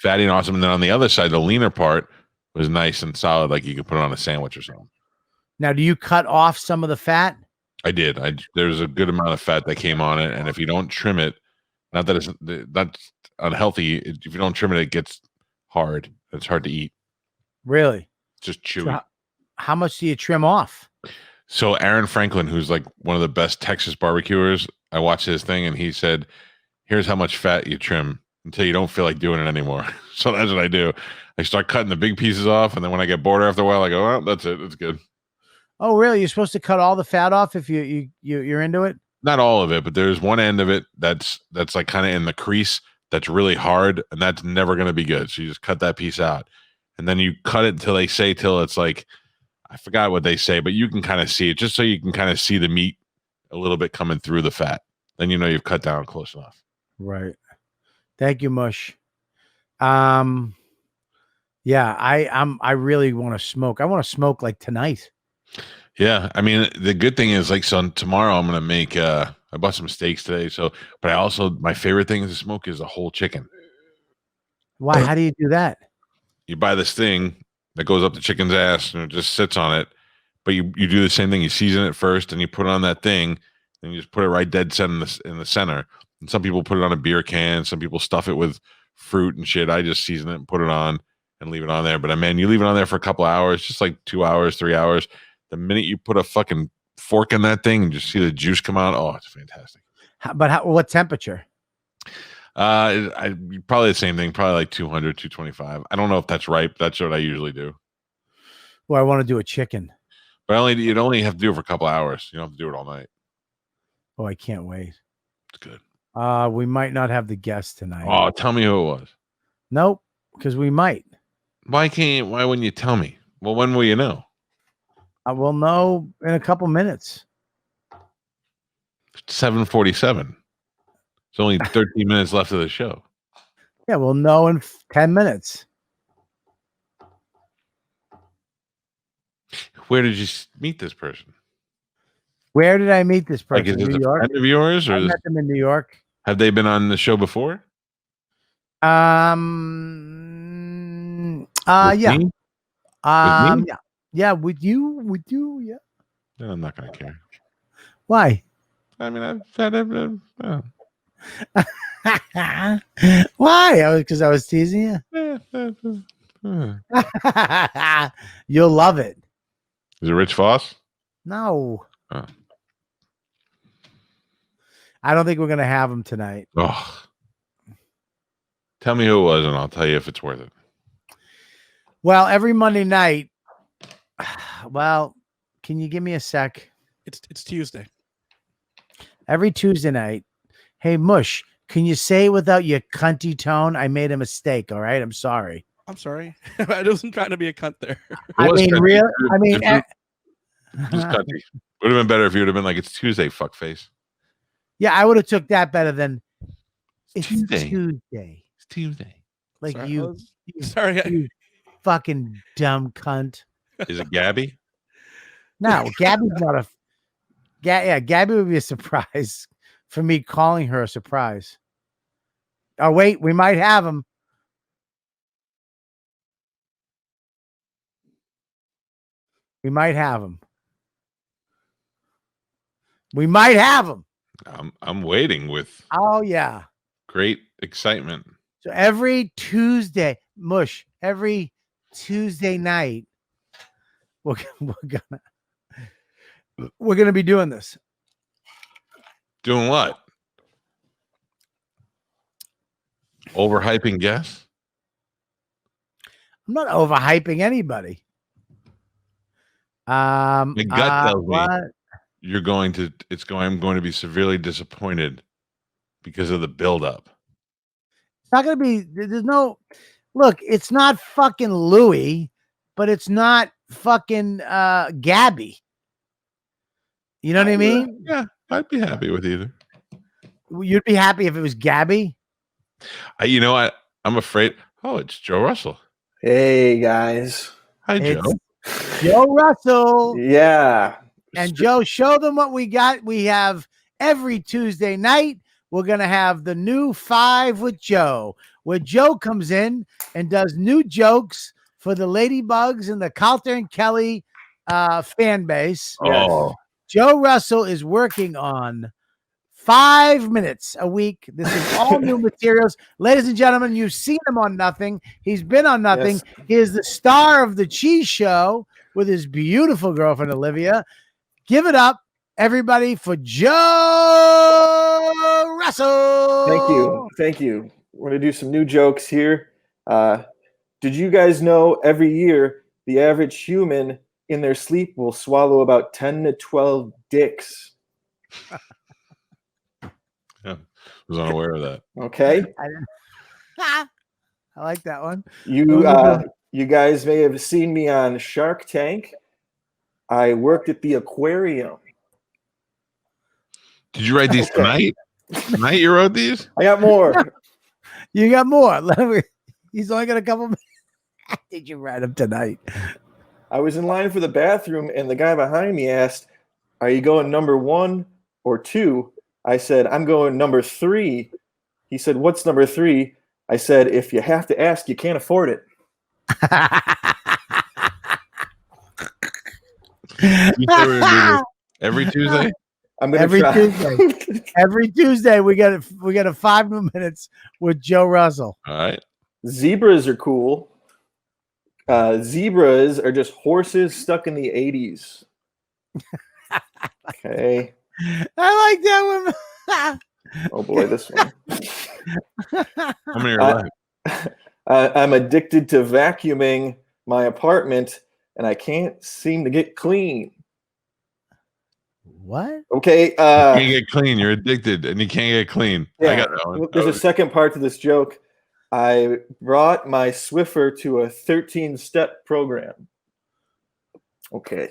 A: fatty, and awesome. And then on the other side, the leaner part was nice and solid, like you could put it on a sandwich or something.
C: Now, do you cut off some of the fat?
A: I did. There's a good amount of fat that came on it, and if you don't trim it, not that that's unhealthy. If you don't trim it, it gets hard. It's hard to eat.
C: Really?
A: It's just chewy.
C: So how much do you trim off?
A: So Aaron Franklin, who's like one of the best Texas barbecuers, I watched his thing, and he said, "Here's how much fat you trim until you don't feel like doing it anymore." So that's what I do. I start cutting the big pieces off, and then when I get bored after a while, I go, "Well, that's it. It's good."
C: Oh, really? You're supposed to cut all the fat off if you're into it?
A: Not all of it, but there's one end of it that's like kind of in the crease that's really hard, and that's never going to be good. So you just cut that piece out, and then you cut it till it's like, I forgot what they say, but you can kind of see it, just so you can kind of see the meat a little bit coming through the fat. Then you know you've cut down close enough.
C: Right. Thank you, Mush. Yeah, I really want to smoke. I want to smoke like tonight.
A: Yeah, I mean, the good thing is, like, so tomorrow I'm gonna make. I bought some steaks today, so. But I also, my favorite thing to smoke is a whole chicken.
C: Why? How do you do that?
A: You buy this thing that goes up the chicken's ass and it just sits on it. But you do the same thing. You season it first, and you put it on that thing, and you just put it right dead set in the center. And some people put it on a beer can. Some people stuff it with fruit and shit. I just season it and put it on and leave it on there. But man, you leave it on there for a couple hours, just like 2 hours, 3 hours. The minute you put a fucking fork in that thing and just see the juice come out, oh, it's fantastic.
C: What temperature?
A: Probably the same thing, probably like 200, 225. I don't know if that's right, but that's what I usually do.
C: Well, I want to do a chicken.
A: But you'd only have to do it for a couple hours. You don't have to do it all night.
C: Oh, I can't wait.
A: It's good.
C: We might not have the guest tonight.
A: Oh, tell me who it was.
C: Nope, because we might.
A: Why wouldn't you tell me? Well, when will you know?
C: I will know in a couple minutes.
A: 7:47. It's only 13 minutes left of the show.
C: Yeah, we'll know in 10 minutes.
A: Where did you meet this person?
C: Where did I meet this person?
A: Like, is it
C: New
A: a
C: York?
A: friend of yours, or
C: I met them in New York.
A: Have they been on the show before?
C: Yeah.
A: Me?
C: Yeah, with you, yeah.
A: No, I'm not gonna care.
C: Why?
A: I mean, I've had it.
C: Why? Because I was teasing you. You'll love it.
A: Is it Rich Voss?
C: No.
A: Oh.
C: I don't think we're gonna have him tonight.
A: Oh. Tell me who it was, and I'll tell you if it's worth it.
C: Well, every Monday night. Well, can you give me a sec?
E: It's Tuesday.
C: Every Tuesday night. Hey, Mush, can you say it without your cunty tone? I made a mistake. All right, I'm sorry.
E: I'm sorry. I wasn't trying to be a cunt there.
C: I mean, really? I mean,
A: it would have been better if you would have been like, "It's Tuesday, fuckface."
C: Yeah, I would have took that better than it's
A: Tuesday.
C: Tuesday.
A: It's Tuesday.
C: Like
E: Sorry,
C: you
E: sorry.
C: Fucking dumb cunt.
A: Is it Gabby?
C: No, Gabby's not a. Yeah, Gabby would be a surprise for me calling her a surprise. Oh wait, we might have him. We might have him. We might have him.
A: I'm waiting with.
C: Oh yeah.
A: Great excitement.
C: So every Tuesday, Mush, every Tuesday night, we're gonna be doing this.
A: Doing what? Overhyping guests?
C: I'm not overhyping anybody.
A: My gut tells me
C: what?
A: I'm going to be severely disappointed because of the buildup.
C: It's not going to be. There's no. Look, it's not fucking Louis, but it's not fucking Gabby. You know what I mean?
A: Yeah, I'd be happy with either.
C: You'd be happy if it was Gabby.
A: I'm afraid. Oh, it's Joe Russell.
G: Hey guys.
A: Hi, Joe.
C: Joe Russell.
G: Yeah.
C: And Joe, show them what we got. We have every Tuesday night. We're going to have the new 5 with Joe, where Joe comes in and does new jokes for the Ladybugs and the Calta and Kelly fan base.
A: Oh.
C: Joe Russell is working on 5 minutes a week. This is all new materials. Ladies and gentlemen, you've seen him on Nothing. He's been on Nothing.
G: Yes.
C: He is the star of The Cheese Show with his beautiful girlfriend, Olivia. Give it up, everybody, for Joe Russell.
G: Thank you. Thank you. We're going to do some new jokes here. Did you guys know every year the average human in their sleep will swallow about 10 to 12 dicks?
A: Yeah, was unaware of that.
G: Okay.
C: I like that one.
G: You guys may have seen me on Shark Tank. I worked at the aquarium.
A: Did you write these tonight? Tonight you wrote these?
G: I got more.
C: You got more. He's only got a couple minutes. Did you ride him tonight?
G: I was in line for the bathroom, and the guy behind me asked, "Are you going number 1 or 2?" I said, "I'm going number 3." He said, "What's number 3?" I said, "If you have to ask, you can't afford it."
A: You said we're gonna do this every Tuesday?
G: I'm gonna
C: every
G: try.
C: Tuesday. Every Tuesday we got a 5 minutes with Joe Russell.
A: All right.
G: Zebras are cool. Zebras are just horses stuck in the 80s. Okay.
C: I like that one.
G: Oh boy, this one.
A: How many are left?
G: I'm addicted to vacuuming my apartment, and I can't seem to get clean.
C: What?
G: Okay.
A: You can't get clean. You're addicted, and you can't get clean.
G: Yeah.
A: I got that one.
G: There's a second part to this joke. I brought my Swiffer to a 13-step program. Okay.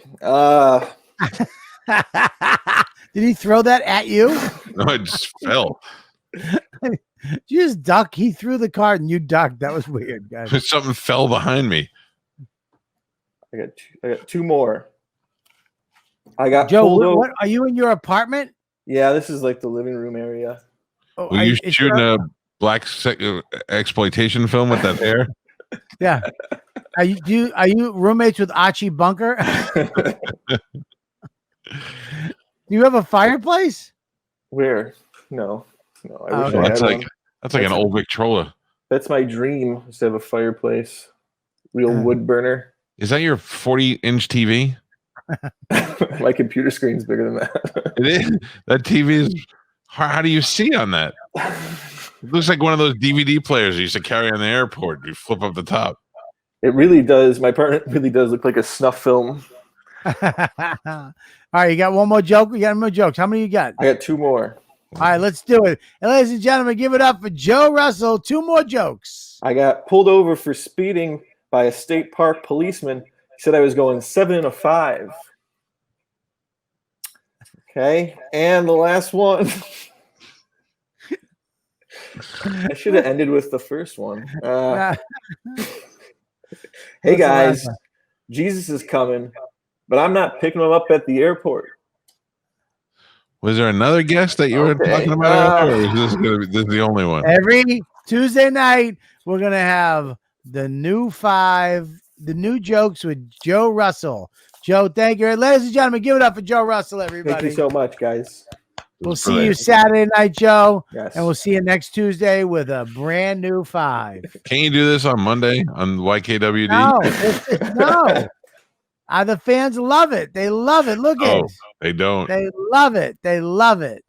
C: Did he throw that at you?
A: No, it just fell.
C: You just duck. He threw the card and you ducked. That was weird, guys.
A: Something fell behind me.
G: I got 2 more. I got
C: Joe,
G: pulled over.
C: what are you in your apartment?
G: Yeah, this is like the living room area.
C: Oh,
A: Were you shooting a black exploitation film with that hair?
C: Yeah. Are you roommates with Archie Bunker? Do you have a fireplace?
G: Where? No. I wish
C: Okay.
G: I had
A: That's
G: one.
A: like an old Victrola.
G: That's my dream, is to have a fireplace. Real wood burner.
A: Is that your 40-inch TV?
G: My computer screen's bigger than that.
A: It is. That TV is. How do you see on that? It looks like one of those DVD players you used to carry on the airport. You flip up the top.
G: It really does. My apartment really does look like a snuff film.
C: All right, you got one more joke? You got more jokes. How many you got?
G: I got 2 more.
C: All right, let's do it. And ladies and gentlemen, give it up for Joe Russell. 2 more jokes.
G: I got pulled over for speeding by a state park policeman. He said I was going 7 of 5. Okay, and the last one. I should have ended with the first one. Hey guys, Jesus is coming, but I'm not picking him up at the airport.
A: Was there another guest that you were talking about earlier, or is this the only one?
C: Every Tuesday night, we're gonna have the new jokes with Joe Russell. Joe, thank you. Ladies and gentlemen, give it up for Joe Russell, everybody.
G: Thank you so much, guys.
C: We'll see you Saturday night, Joe.
G: Yes.
C: And we'll see you next Tuesday with a brand new 5.
A: Can you do this on Monday on YKWd?
C: No. The fans love it. They love it. Look at it.
A: They don't.
C: They love it. They love it.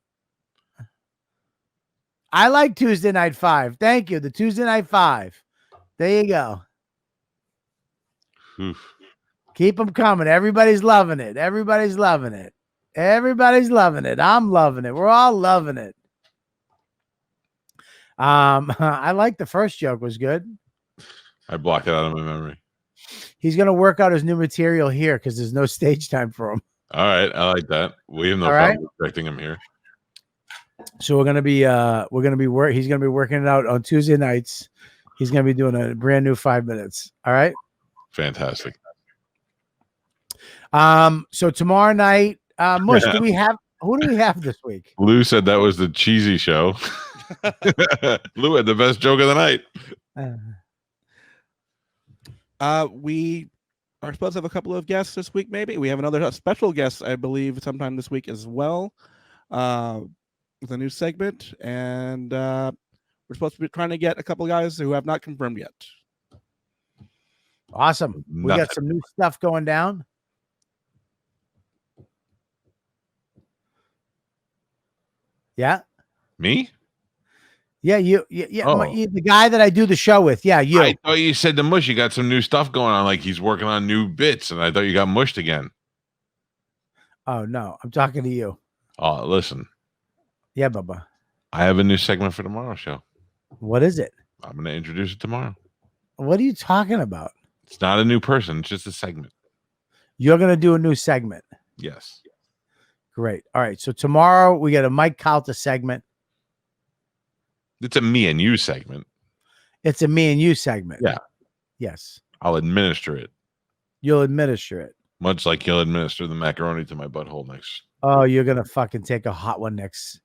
C: I like Tuesday night 5. Thank you. The Tuesday night 5. There you go.
A: Oof.
C: Keep them coming. Everybody's loving it. Everybody's loving it. Everybody's loving it. I'm loving it. We're all loving it. I like the first joke. Was good.
A: I blocked it out of my memory.
C: He's going to work out his new material here because there's no stage time for him.
A: All right, I like that. We have no problem expecting him here.
C: So he's going to be working it out on Tuesday nights. He's going to be doing a brand new 5 minutes. All right.
A: Fantastic.
C: So tomorrow night, Mush, who do we have this week?
A: Lou said that was the cheesy show. Lou had the best joke of the night.
E: We are supposed to have a couple of guests this week, maybe. We have another special guest, I believe, sometime this week as well, with a new segment. And we're supposed to be trying to get a couple of guys who have not confirmed yet.
C: Awesome. We got some new stuff going down. Yeah.
A: Me?
C: Yeah, you. The guy that I do the show with. Yeah, you.
A: I thought you said to Mush, you got some new stuff going on, like he's working on new bits, and I thought you got mushed again.
C: Oh no, I'm talking to you.
A: Oh, listen.
C: Yeah, Bubba.
A: I have a new segment for tomorrow's show.
C: What is it?
A: I'm going to introduce it tomorrow.
C: What are you talking about?
A: It's not a new person. It's just a segment.
C: You're going to do a new segment.
A: Yes.
C: Great. All right. So tomorrow we got a Mike Calta segment.
A: It's a me and you segment.
C: It's a me and you segment.
A: Yeah.
C: Yes.
A: I'll administer it.
C: You'll administer it.
A: Much like you'll administer the macaroni to my butthole next.
C: Oh, you're gonna fucking take a hot one next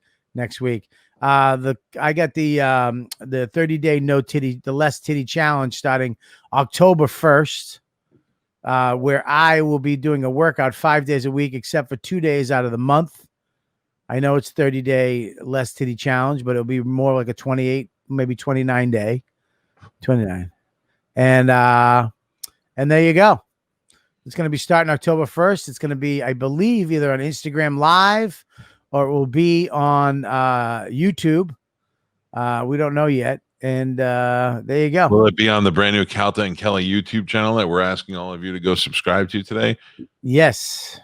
C: week. I got the 30-day the less titty challenge starting October 1st, where I will be doing a workout 5 days a week, except for 2 days out of the month. I know it's 30-day less titty challenge, but it'll be more like a 28, maybe 29 day, 29. And there you go. It's going to be starting October 1st. It's going to be, I believe, either on Instagram Live or it will be on YouTube. We don't know yet. And there you go.
A: Will it be on the brand new Calta and Kelly YouTube channel that we're asking all of you to go subscribe to today?
C: Yes.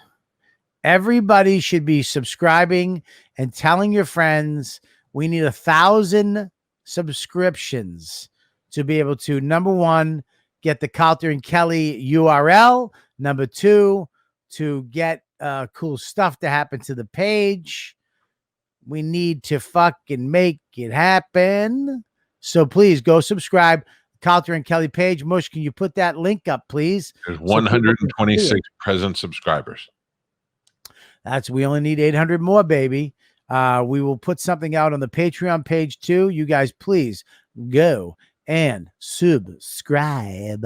C: Everybody should be subscribing and telling your friends. We need 1,000 subscriptions to be able to, number one, get the Calta and Kelly URL. Number two, to get cool stuff to happen to the page. We need to fucking make it happen. So please go subscribe. Calta and Kelly page. Mush, can you put that link up, please?
A: There's 126 present subscribers.
C: We only need 800 more, baby. We will put something out on the Patreon page too. You guys, please go and subscribe.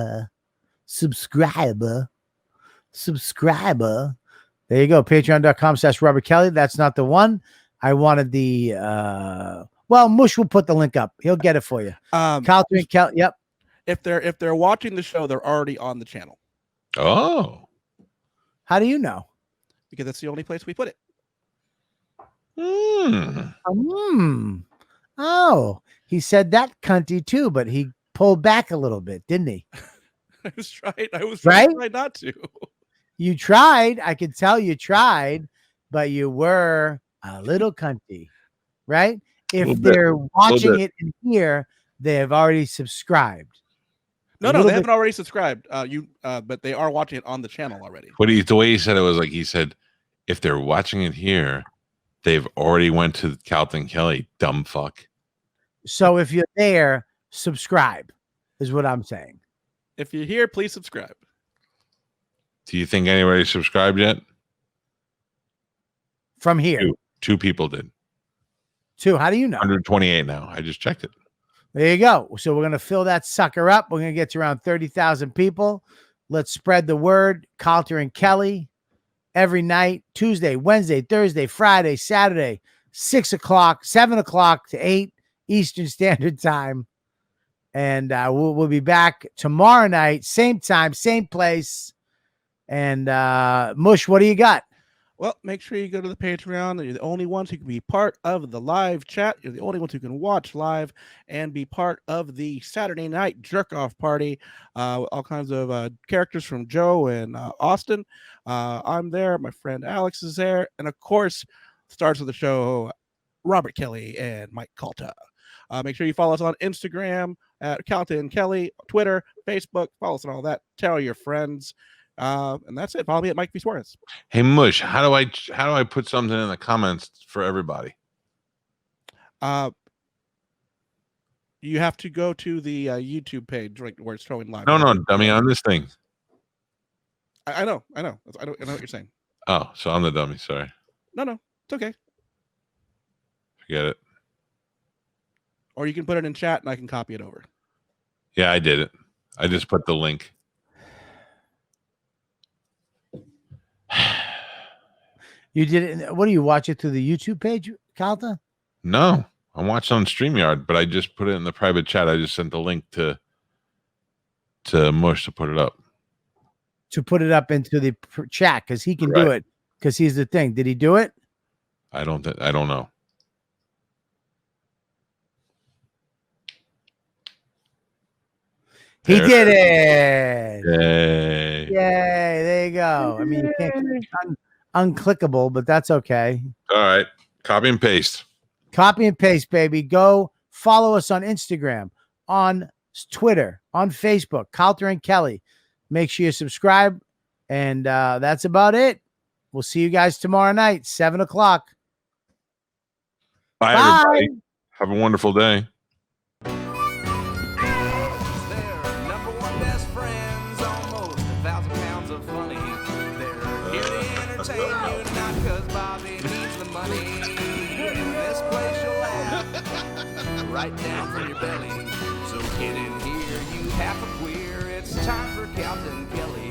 C: There you go. Patreon.com/Robert Kelly. That's not the one. I wanted the Mush will put the link up. He'll get it for you. Calta and Kelly. Yep.
E: If they're watching the show, they're already on the channel.
A: Oh.
C: How do you know?
E: Because that's the only place we put it.
C: Oh, he said that cunty too, but he pulled back a little bit, didn't he?
E: I was trying not to.
C: You tried. I could tell you tried, but you were a little cunty, right? If they're watching it in here, they have already subscribed.
E: No, they haven't already subscribed. But they are watching it on the channel already.
A: The way he said it was like he said, if they're watching it here, they've already went to Calta and Kelly. Dumb fuck.
C: So if you're there, subscribe is what I'm saying.
E: If you're here, please subscribe.
A: Do you think anybody subscribed yet?
C: From here.
A: Two people did.
C: Two. How do you know?
A: 128 now. I just checked it.
C: There you go. So we're going to fill that sucker up. We're going to get to around 30,000 people. Let's spread the word. Calta and Kelly every night, Tuesday, Wednesday, Thursday, Friday, Saturday, 6 o'clock, 7 o'clock to 8 Eastern Standard Time. And we'll be back tomorrow night, same time, same place. And Mush, what do you got?
E: Well, make sure you go to the Patreon. You're the only ones who can be part of the live chat. You're the only ones who can watch live and be part of the Saturday night jerk-off party. All kinds of characters from Joe and Austin. I'm there. My friend Alex is there. And, of course, stars of the show, Robert Kelly and Mike Calta. Make sure you follow us on Instagram at Calta and Kelly, Twitter, Facebook. Follow us on all that. Tell your friends. And that's it. Follow me at Mike V. Suarez.
A: Hey Mush, how do I put something in the comments for everybody?
E: You have to go to the YouTube page where it's showing live.
A: No, dummy, on this thing.
E: I know. I know what you're saying.
A: Oh, so I'm the dummy. Sorry.
E: No, it's okay.
A: Forget it.
E: Or you can put it in chat and I can copy it over.
A: Yeah, I did it. I just put the link.
C: You did it. What do you watch it through the YouTube page, Calta?
A: No, I'm watching on StreamYard, but I just put it in the private chat. I just sent the link to Mush to put it up. To put it up into the chat because he can do it because he's the thing. Did he do it? I don't know. He did it. Yay. Yay. There you go. I mean, you can't unclickable, but that's okay. All right. Copy and paste. Copy and paste, baby. Go follow us on Instagram, on Twitter, on Facebook, Calta and Kelly. Make sure you subscribe. And that's about it. We'll see you guys tomorrow night, 7 o'clock. Bye, everybody. Have a wonderful day.
B: Their number one best friend. right down from your belly. So get in here, you half a queer. It's time for Calta and Kelly.